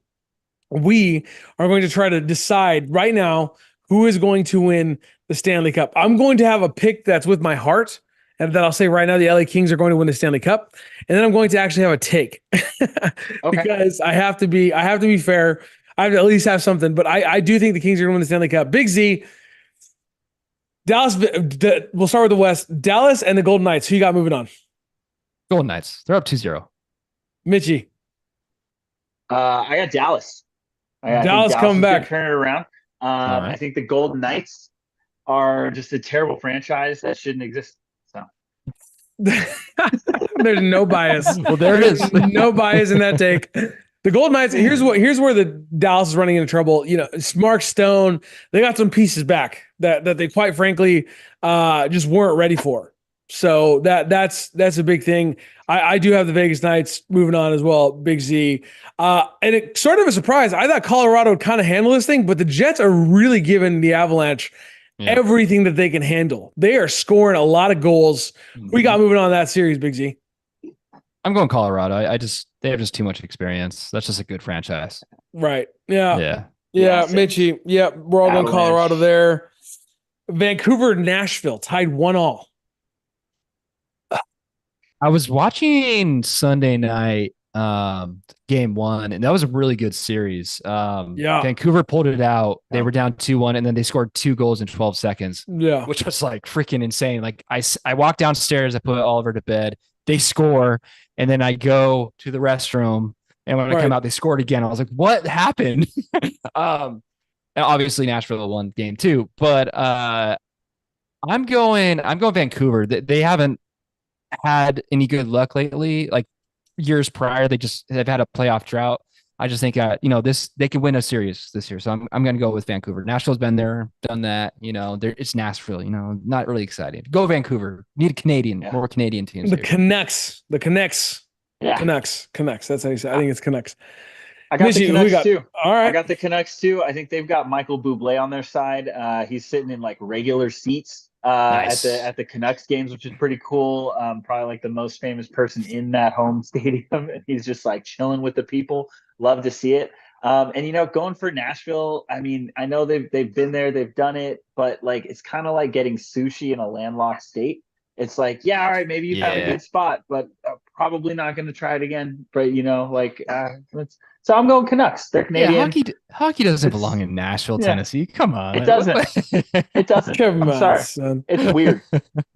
A: we are going to try to decide right now who is going to win the Stanley Cup. I'm going to have a pick that's with my heart, and that I'll say right now the LA Kings are going to win the Stanley Cup, and then I'm going to actually have a take because I have to be fair. I have to at least have something, but I do think the Kings are going to win the Stanley Cup. Big Z, Dallas. We'll start with the West. Dallas and the Golden Knights. Who you got moving on?
B: Golden Knights. They're up 2-0.
A: Mitchie.
C: I got Dallas. I think
A: Dallas coming
C: is
A: back.
C: gonna turn it around.
B: Right.
C: I think the Golden Knights. are just a terrible franchise that shouldn't exist. So
A: There's no bias.
B: Well, there it is.
A: No bias in that take. The Golden Knights. Here's where the Dallas is running into trouble. You know, it's Mark Stone. They got some pieces back that they quite frankly just weren't ready for. So that's a big thing. I do have the Vegas Knights moving on as well, Big Z. And it's sort of a surprise. I thought Colorado would kind of handle this thing, but the Jets are really giving the Avalanche everything that they can handle. They are scoring a lot of goals. We got moving on that series, Big Z.
B: I'm going Colorado. They have just too much experience. That's just a good franchise.
A: Right. Yeah.
B: Yeah.
A: Yeah. Mitchie. Yeah. We're all going Colorado there. Vancouver, Nashville tied 1-1.
B: I was watching Sunday night game 1, and that was a really good series. Vancouver pulled it out. They were down 2-1, and then they scored 2 goals in 12 seconds.
A: Yeah.
B: Which was like freaking insane. Like I walked downstairs, I put Oliver to bed, they score, and then I go to the restroom, and when I come out, they scored again. I was like, what happened? And obviously Nashville won game 2, but I'm going Vancouver. They haven't had any good luck lately. Like years prior, they've had a playoff drought. I just think they can win a series this year. So I'm going to go with Vancouver. Nashville's been there, done that. It's Nashville. Not really exciting. Go Vancouver. Need a Canadian, more Canadian teams.
A: The Canucks.
C: Yeah.
A: Canucks. That's how you say. I think it's Canucks.
C: I got the Canucks too.
A: All right.
C: I got the Canucks too. I think they've got Michael Bublé on their side. He's sitting in like regular seats
B: Nice.
C: at the Canucks games, which is pretty cool. Probably like the most famous person in that home stadium. And he's just like chilling with the people. Love to see it. And going for Nashville, I mean, I know they've been there, they've done it, but like it's kind of like getting sushi in a landlocked state. It's like, yeah, all right, maybe you found a good spot, but probably not going to try it again. But so I'm going Canucks. They're Canadian.
B: Yeah, hockey doesn't belong in Nashville, Tennessee. Come on,
C: it doesn't. It doesn't.
A: Come on,
C: sorry.
A: son.
C: It's weird.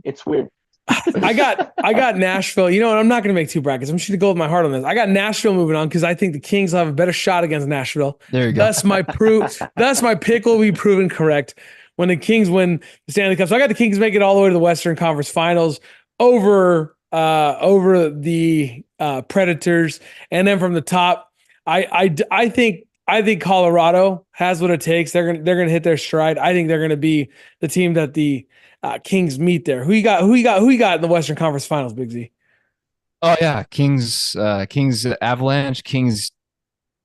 C: It's weird.
A: I got Nashville. You know what? I'm not going to make 2 brackets. I'm just going to go with my heart on this. I got Nashville moving on because I think the Kings will have a better shot against Nashville.
B: There you go.
A: Thus my pick will be proven correct when the Kings win the Stanley Cup. So I got the Kings make it all the way to the Western Conference Finals over the Predators, and then from the top, I think Colorado has what it takes. They're gonna hit their stride. I think they're gonna be the team that the Kings meet there. Who you got in the Western Conference Finals, Big Z?
B: Oh yeah, Kings Avalanche, Kings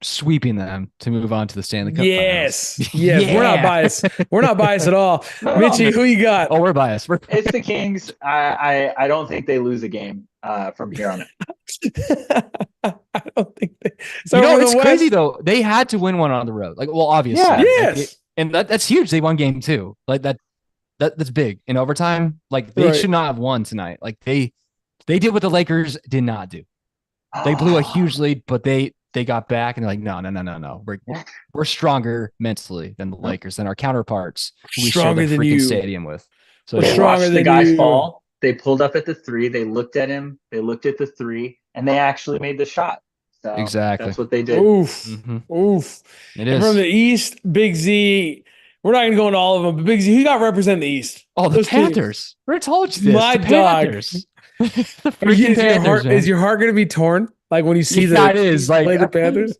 B: sweeping them to move on to the Stanley Cup.
A: Yes.
B: Finals.
A: Yes.
B: Yeah.
A: We're not biased. We're not biased at all. Mitchie, who you got?
B: Oh, we're biased.
C: It's the Kings. I don't think they lose a game from here on out.
A: I don't think they. So
B: it's crazy though. They had to win one on the road. Like, well, obviously,
A: yes,
B: and that's huge. They won game 2. Like that's big in overtime. Like they should not have won tonight. Like they did what the Lakers did not do. They blew a huge lead, but they got back and they're like, no. We're stronger mentally than the Lakers, than our counterparts who we share the freaking stadium with. So
C: they watched the guys fall. They pulled up at the 3. They looked at him. They looked at the 3, and they actually made the shot. So
B: exactly,
C: that's what they did.
A: Oof.
B: It is.
A: From the East, Big Z. We're not going to go into all of them, but Big Z, who got representing the East?
B: Oh, the Panthers. We told you this.
A: My
B: the
A: dog.
B: Panthers. The freaking Panthers.
A: Is your heart going to be torn? Like when you see
B: it is like
A: play the Panthers.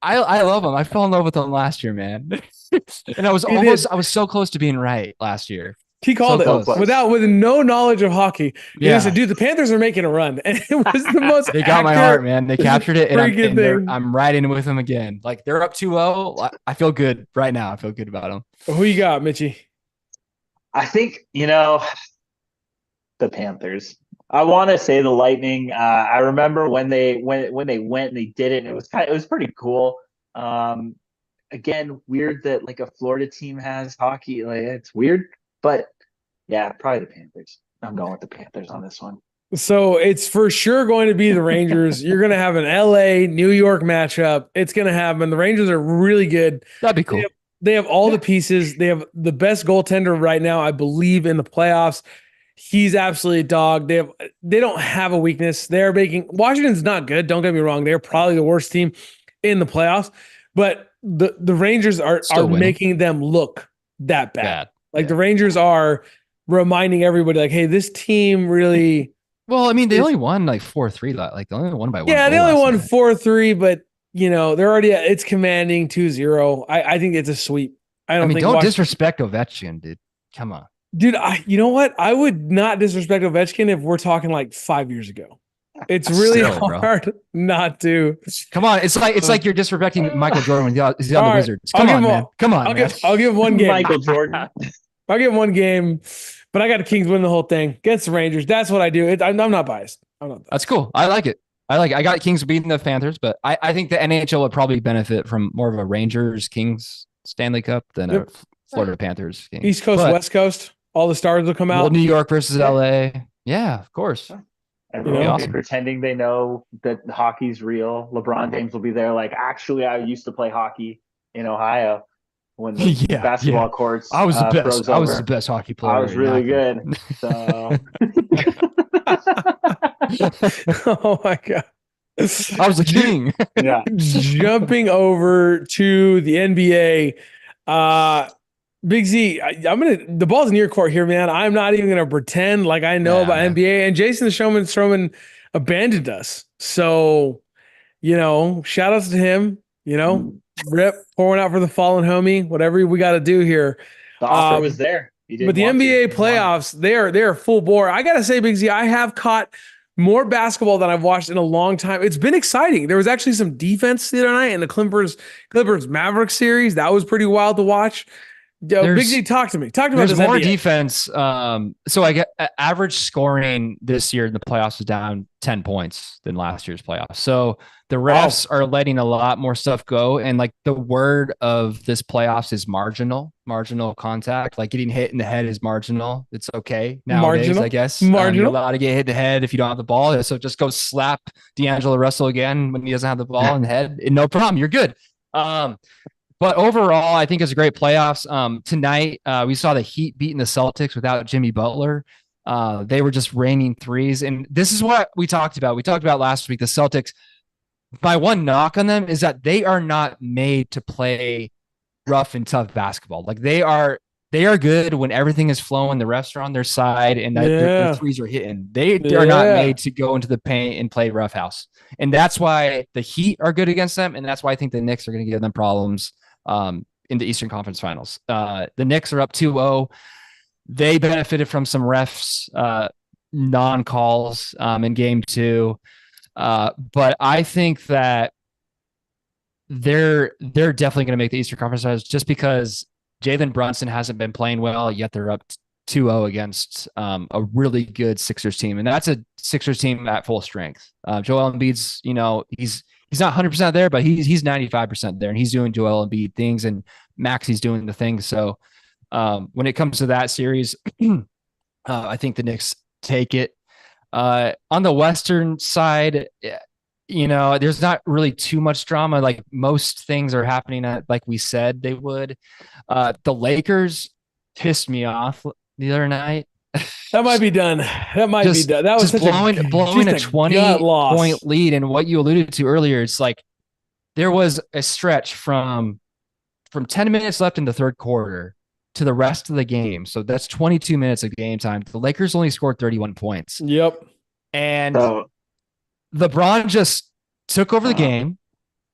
B: I love them. I fell in love with them last year, man. And I was so close to being right last year.
A: He called it with no knowledge of hockey. He said, "Dude, the Panthers are making a run," and it was the most.
B: They got my heart, man. They captured it, and I'm riding with them again. Like they're up 2-0. I feel good right now. I feel good about them.
A: Who you got, Mitchie?
C: I think the Panthers. I want to say the Lightning. I remember when they went and they did it. And it was pretty cool. Again, weird that like a Florida team has hockey. Like it's weird, but yeah, probably the Panthers. I'm going with the Panthers on this one.
A: So it's for sure going to be the Rangers. You're going to have an LA New York matchup. It's going to happen. The Rangers are really good.
B: That'd be cool.
A: They have all the pieces. They have the best goaltender right now, I believe, in the playoffs. He's absolutely a dog. They don't have a weakness. Washington's not good. Don't get me wrong. They're probably the worst team in the playoffs, but the Rangers are making them look that bad.
B: Bad.
A: Like the Rangers are reminding everybody, like, hey, this team really.
B: Well, I mean, they only won like 4-3. Like they only won by one.
A: Yeah, they
B: goal
A: only
B: last
A: won
B: night.
A: 4-3, but they're already it's commanding 2-0. I think it's a sweep. I
B: mean,
A: think
B: don't disrespect Ovechkin, dude. Come on.
A: Dude, you know what? I would not disrespect Ovechkin if we're talking like 5 years ago. It's really hard not to.
B: Come on, it's like you're disrespecting Michael Jordan when he's on the Wizards.
A: Come on,
B: man. Come on,
C: I'll
A: give him one game.
C: Michael Jordan.
A: I'll give him one game, but I got the Kings win the whole thing against the Rangers. That's what I do. I'm not biased.
B: That's cool. I like it. I got Kings beating the Panthers, but I think the NHL would probably benefit from more of a Rangers Kings Stanley Cup than a Florida Panthers Kings.
A: East Coast, West Coast. All the stars will come out.
B: Well, New York versus LA. Yeah, of course.
C: Everyone will be pretending they know that hockey's real. LeBron James will be there like, actually, I used to play hockey in Ohio when the basketball courts
B: I was the best.
C: froze
B: I was
C: over.
B: the best hockey player.
C: I was really good. So
A: oh my God.
B: I was the king.
C: Yeah.
A: Jumping over to the NBA. Big Z, the ball's in your court here, man. I'm not even gonna pretend like I know about NBA. And Jason Stroman abandoned us. So, shout outs to him. Rip, pouring out for the fallen homie. Whatever we got to do here.
C: The offer was there.
A: But the NBA playoffs, they're full bore. I gotta say, Big Z, I have caught more basketball than I've watched in a long time. It's been exciting. There was actually some defense the other night in the Clippers Mavericks series. That was pretty wild to watch. Big Z, talk to me. Talk about this.
B: There's more
A: NBA.
B: defense. So I get average scoring this year in the playoffs was down 10 points than last year's playoffs. So the refs are letting a lot more stuff go. And like the word of this playoffs is marginal contact. Like getting hit in the head is marginal. It's okay nowadays, I guess. You're allowed to get hit in the head if you don't have the ball. So just go slap D'Angelo Russell again when he doesn't have the ball in the head. And no problem. You're good. But overall, I think it's a great playoffs. Tonight, we saw the Heat beating the Celtics without Jimmy Butler. They were just raining threes. And this is what we talked about. We talked about last week, the Celtics. My one knock on them is that they are not made to play rough and tough basketball. Like they are good when everything is flowing, the refs are on their side, and their threes are hitting. They are not made to go into the paint and play roughhouse. And that's why the Heat are good against them. And that's why I think the Knicks are going to give them problems in the Eastern Conference Finals. The Knicks are up 2-0. They benefited from some refs non-calls in game 2. But I think that they're definitely going to make the Eastern Conference Finals just because Jalen Brunson hasn't been playing well, yet they're up 2-0 against a really good Sixers team. And that's a Sixers team at full strength. Joel Embiid's, he's not 100% there, but he's 95% there, and he's doing Joel Embiid things, and Maxi's doing the things. So when it comes to that series, I think the Knicks take it. On the Western side, there's not really too much drama. Like most things are happening like we said they would. The Lakers pissed me off the other night.
A: That might be done. That was just
B: blowing a 20-point lead. And what you alluded to earlier, it's like there was a stretch from 10 minutes left in the third quarter to the rest of the game. So that's 22 minutes of game time. The Lakers only scored 31 points.
A: Yep.
B: And LeBron just took over the game.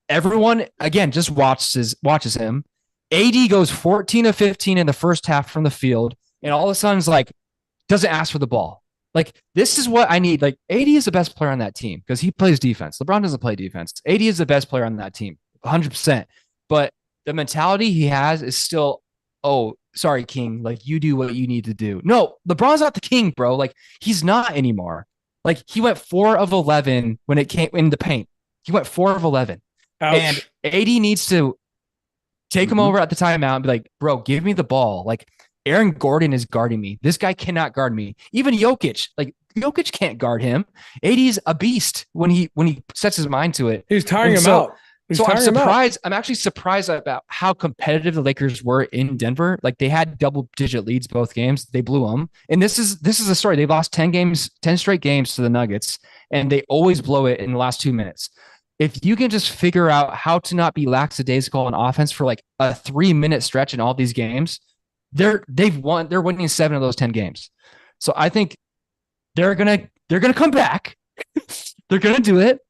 B: Everyone, again, just watches him. AD goes 14 of 15 in the first half from the field. And all of a sudden, it's like, doesn't ask for the ball. Like, this is what I need. Like, AD is the best player on that team because he plays defense. LeBron doesn't play defense. AD is the best player on that team, 100%. But the mentality he has is still, oh, sorry, King. Like, you do what you need to do. No, LeBron's not the king, bro. Like, he's not anymore. Like, he went 4 of 11 when it came in the paint. He went 4 of 11. Ouch. And AD needs to take him over at the timeout and be like, bro, give me the ball. Like, Aaron Gordon is guarding me. This guy cannot guard me. Even Jokic, like Jokic can't guard him. AD's a beast when he sets his mind to it.
A: He's tiring him out.
B: So I'm surprised. I'm actually surprised about how competitive the Lakers were in Denver. Like they had double-digit leads both games. They blew them. And this is a story. They lost 10 straight games to the Nuggets, and they always blow it in the last 2 minutes. If you can just figure out how to not be lackadaisical on offense for like a 3-minute stretch in all these games, They're winning 7 of those 10 games. So I think they're gonna come back. They're gonna do it.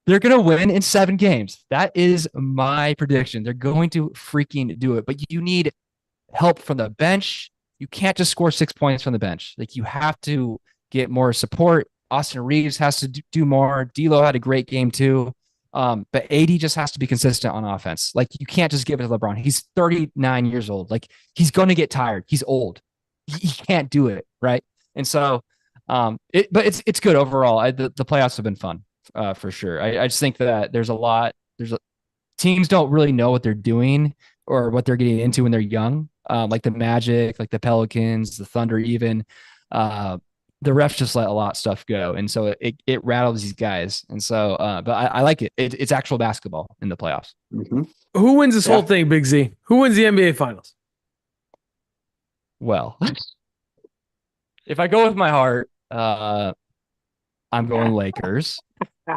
B: They're gonna win in 7 games. That is my prediction. They're going to freaking do it. But you need help from the bench. You can't just score 6 points from the bench. Like, you have to get more support. Austin Reeves has to do more. D'Lo had a great game too. But AD just has to be consistent on offense. Like, you can't just give it to LeBron. He's 39 years old. Like, he's going to get tired. He's old. He can't do it, right? And so, but it's good overall. The playoffs have been fun, for sure. I just think that teams don't really know what they're doing or what they're getting into when they're young. Like the Magic, like the Pelicans, the Thunder, even. The refs just let a lot of stuff go, and so it rattles these guys. And so, but I like it. It's actual basketball in the playoffs.
C: Mm-hmm.
A: Who wins this whole thing, Big Z? Who wins the NBA Finals?
B: Well, if I go with my heart, I'm going Lakers.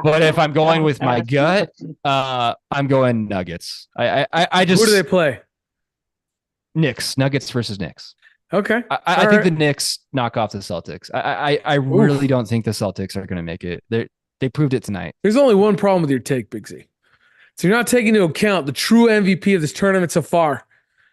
B: But if I'm going with my gut, I'm going Nuggets. I just,
A: who do they play?
B: Knicks, Nuggets versus Knicks.
A: Okay.
B: I think the Knicks knock off the Celtics. I really don't think the Celtics are going to make it. They proved it tonight.
A: There's only one problem with your take, Big Z. So you're not taking into account the true MVP of this tournament so far.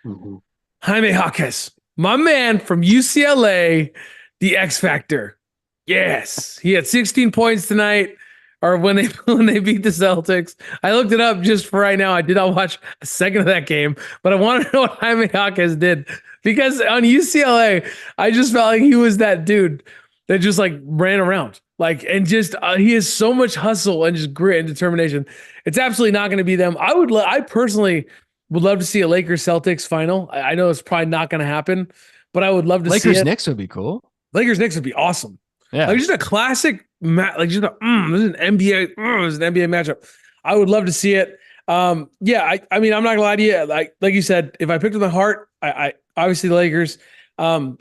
C: Mm-hmm.
A: Jaime Jaquez, my man from UCLA, the X Factor. Yes, he had 16 points tonight, or when they beat the Celtics. I looked it up just for right now. I did not watch a second of that game, but I want to know what Jaime Jaquez did, because on UCLA, I just felt like he was that dude that just like ran around, like, and just he has so much hustle and just grit and determination. It's absolutely not going to be them. I personally would love to see a Lakers Celtics final. I know it's probably not going to happen, but I would love to see it.
B: Lakers Knicks would be cool.
A: Lakers Knicks would be awesome.
B: Yeah,
A: like just a classic like just this is an NBA this is an NBA matchup. I would love to see it. I mean, I'm not gonna lie to you. Like you said, if I picked with my heart, I obviously the Lakers. I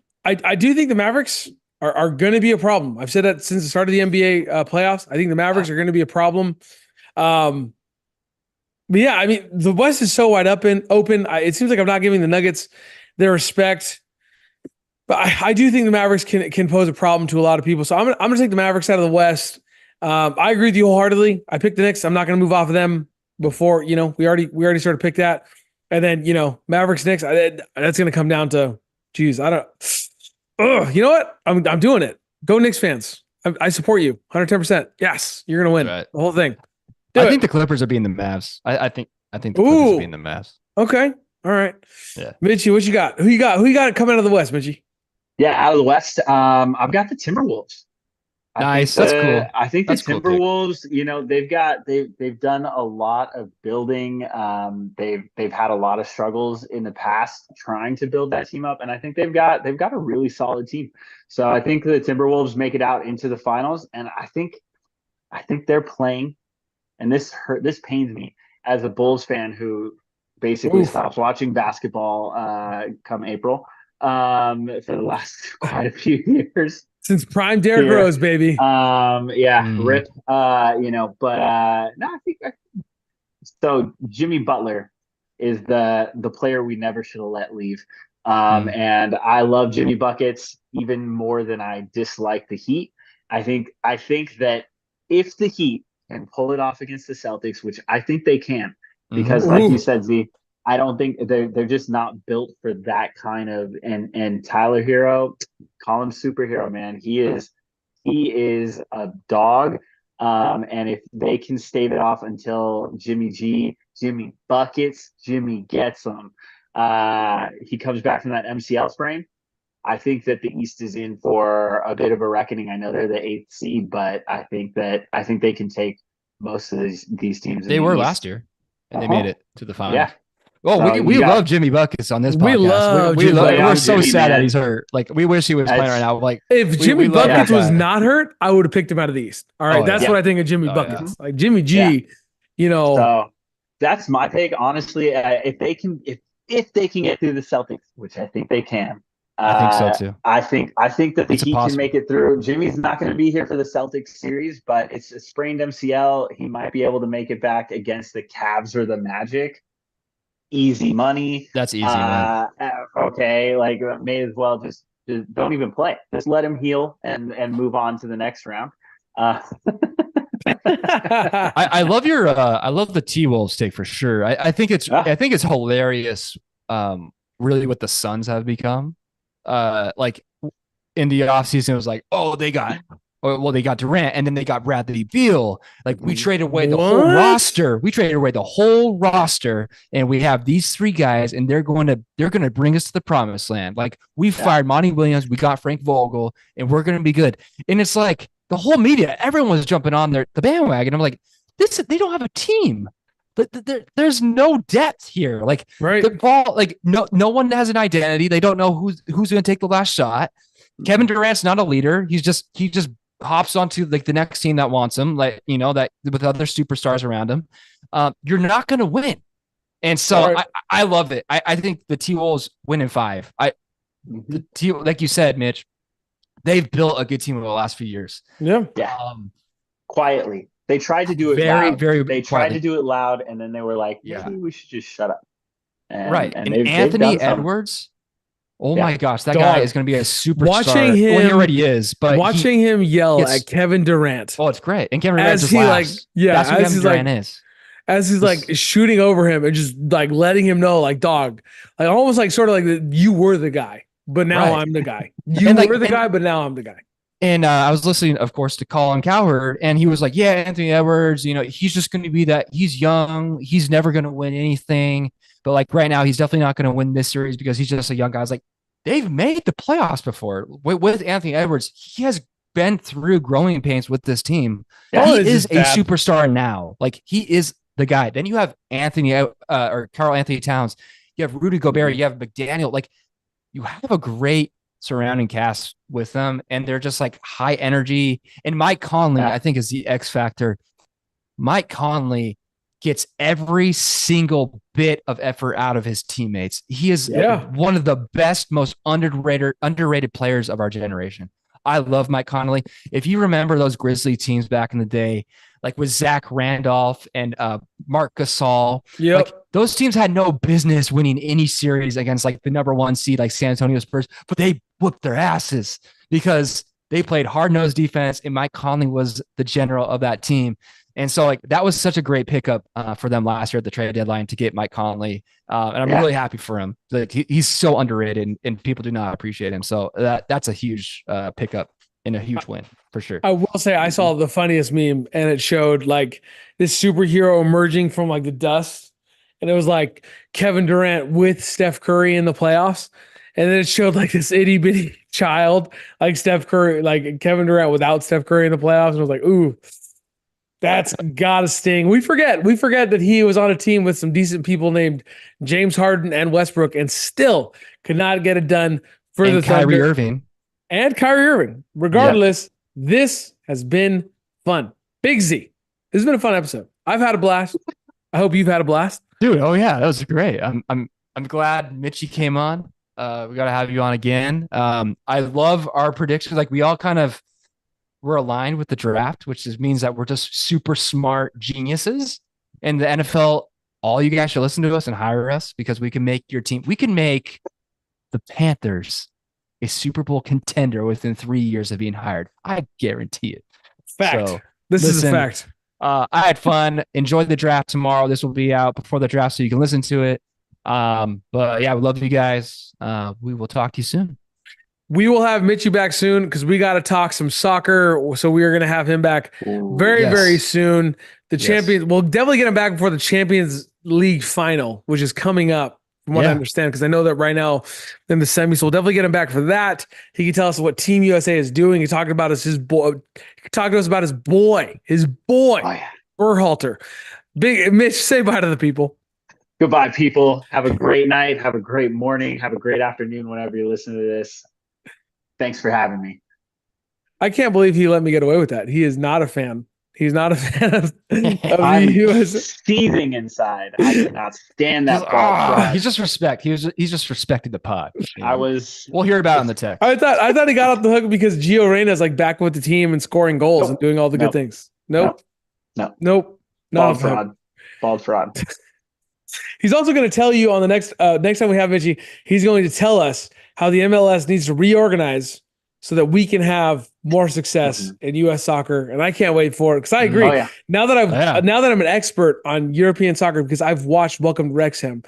A: do think the Mavericks are going to be a problem. I've said that since the start of the NBA playoffs. I think the Mavericks are going to be a problem. But yeah, I mean, the West is so wide open. It seems like I'm not giving the Nuggets their respect. But I do think the Mavericks can pose a problem to a lot of people. So I'm gonna take the Mavericks out of the West. I agree with you wholeheartedly. I picked the Knicks. I'm not gonna move off of them before, we already sort of picked that. And then, Mavericks Knicks, that's gonna come down to, geez, I don't. You know what? I'm doing it. Go Knicks fans. I support you 110%. Yes, you're gonna win the whole thing.
B: I think the Clippers are beating the Mavs. I think the Clippers are beating the Mavs.
A: Okay. All right.
B: Yeah.
A: Mitchie, what you got? Who you got coming out of the West, Mitchie?
C: Yeah, out of the West, I've got the Timberwolves.
B: Nice, that's cool.
C: I think
B: that's
C: the Timberwolves, they've done a lot of building. They've had a lot of struggles in the past trying to build that team up, and I think they've got a really solid team. So I think the Timberwolves make it out into the finals, and I think they're playing, and this pains me as a Bulls fan who basically stops watching basketball come April. For the last quite a few years
A: since prime Derrick Rose, baby.
C: Rip. No, I think so. Jimmy Butler is the player we never should have let leave. And I love Jimmy buckets even more than I dislike the Heat. I think that if the Heat can pull it off against the Celtics, which I think they can, because like you said, Z, I don't think they're just not built for that kind of, and Tyler Hero, call him superhero, man. He is a dog. And if they can stave it off until Jimmy buckets, Jimmy gets them. He comes back from that MCL sprain. I think that the East is in for a bit of a reckoning. I know they're the 8th seed, but I think they can take most of these teams.
B: They were last year, and they made it to the finals.
C: Yeah.
B: Oh, we love Jimmy buckets on this podcast. We're so sad that he's hurt. Like, we wish he was playing right now. Like,
A: if Jimmy Buckets was not hurt, I would have picked him out of the East. All right, that's what I think of Jimmy Buckets. Like Jimmy G,
C: So that's my take. Honestly, if they can get through the Celtics, which I think they can.
B: I think so too.
C: I think that the Heat can make it through. Jimmy's not going to be here for the Celtics series, but it's a sprained MCL. He might be able to make it back against the Cavs or the Magic. easy money.
B: That's easy, man.
C: Okay, like may as well just don't even play. Just let him heal and move on to the next round. Uh,
B: I love your I love the T-Wolves take for sure. I think it's hilarious really what the Suns have become. Like in the offseason, it was like, oh, they got Durant, and then they got Bradley Beal. Like we traded away the whole roster. We traded away the whole roster, and we have these three guys, and they're going to bring us to the promised land. Like we fired Monty Williams, we got Frank Vogel, and we're going to be good. And it's like the whole media, everyone was jumping on the bandwagon. I'm like, they don't have a team. But there's no depth here. Like the ball, like no one has an identity. They don't know who's going to take the last shot. Kevin Durant's not a leader. He just hops onto like the next team that wants him, like that with other superstars around him. You're not going to win, and so I love it. I think the T-Wolves win in 5. Like you said, Mitch, they've built a good team over the last few years.
C: Yeah. Quietly. They tried to do it loud. They tried to do it loud, and then they were like, maybe we should just shut up. And
B: Anthony Edwards, my gosh, that guy is going to be a superstar.
A: Watching him,
B: he already is, but
A: watching him yell at Kevin Durant.
B: Oh, it's great. And Kevin Durant just laughs. That's who Kevin Durant is.
A: As he's like shooting over him and just like letting him know, like, dog, like almost like sort of like you were the guy, but now I'm the guy. You were the guy, but now I'm the guy.
B: And I was listening, of course, to Colin Cowherd, and he was like, yeah, Anthony Edwards, he's just going to be that. He's young. He's never going to win anything. But like right now, he's definitely not going to win this series because he's just a young guy. I was like, they've made the playoffs before with Anthony Edwards. He has been through growing pains with this team. He is a superstar now. Like he is the guy. Then you have Karl Anthony Towns. You have Rudy Gobert. You have McDaniel. Like you have a great surrounding cast with them, and they're just like high energy. And Mike Conley, I think, is the X factor. Mike Conley gets every single bit of effort out of his teammates. He is one of the best, most underrated players of our generation. I love Mike Conley. If you remember those Grizzly teams back in the day, like with Zach Randolph and Mark Gasol, like those teams had no business winning any series against like the number 1 seed, like San Antonio Spurs, but they whooped their asses because they played hard-nosed defense, and Mike Conley was the general of that team. And so like that was such a great pickup for them last year at the trade deadline to get Mike Conley. And I'm really happy for him. Like he's so underrated, and people do not appreciate him. So that's a huge pickup and a huge win for sure.
A: I will say I saw the funniest meme, and it showed like this superhero emerging from like the dust. And it was like Kevin Durant with Steph Curry in the playoffs. And then it showed like this itty bitty child, like Steph Curry, like Kevin Durant without Steph Curry in the playoffs. And I was like, ooh, that's gotta sting. We forget that he was on a team with some decent people named James Harden and Westbrook, and still could not get it done for the
B: Kyrie Irving.
A: And Kyrie Irving. Regardless, this has been fun. Big Z, this has been a fun episode. I've had a blast. I hope you've had a blast,
B: dude. Oh yeah, that was great. I'm glad Mitchie came on. We got to have you on again. I love our predictions. Like we all kind of were aligned with the draft, which means that we're just super smart geniuses. And the NFL, all you guys should listen to us and hire us because we can make your team. We can make the Panthers a Super Bowl contender within 3 years of being hired. I guarantee it.
A: Fact. So, this is a fact.
B: I had fun. Enjoy the draft tomorrow. This will be out before the draft, so you can listen to it. But yeah, we love you guys. We will talk to you soon.
A: We will have Mitchie back soon because we got to talk some soccer. So we are going to have him back very soon. The champions, we'll definitely get him back before the Champions League final, which is coming up from what I understand. Because I know that right now in the semis, so we'll definitely get him back for that. He can tell us what Team USA is doing. He talked about his boy. He talked to us about his boy, Berhalter. Big Mitch, say bye to the people.
C: Goodbye, people. Have a great night. Have a great morning. Have a great afternoon whenever you listen to this. Thanks for having me.
A: I can't believe he let me get away with that. He is not a fan. He's not a fan of
C: I'm seething inside. I cannot stand that.
B: He's just respect. He's just respecting the pod.
C: We'll
B: hear about it on the text.
A: I thought he got off the hook because Gio Reyna's like back with the team and scoring goals and doing all the good things. Nope.
C: No.
A: Nope.
C: Bald fraud.
A: He's also going to tell you on the next time we have Mitchie, he's going to tell us how the MLS needs to reorganize so that we can have more success in U.S. soccer, and I can't wait for it because I agree.
C: Oh, yeah.
A: Now that I'm an expert on European soccer because I've watched Welcome to Wrexham,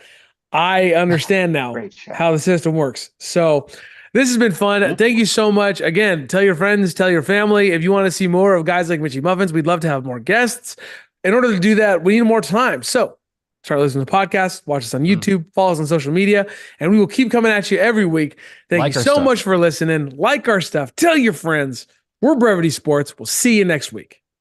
A: I understand now how the system works. So this has been fun. Thank you so much. Again, tell your friends, tell your family. If you want to see more of guys like Mitchie Muffins, we'd love to have more guests. In order to do that, we need more time. So start listening to podcasts, watch us on YouTube, follow us on social media, and we will keep coming at you every week. Thank you so much for listening. Like our stuff. Tell your friends. We're Brevity Sports. We'll see you next week.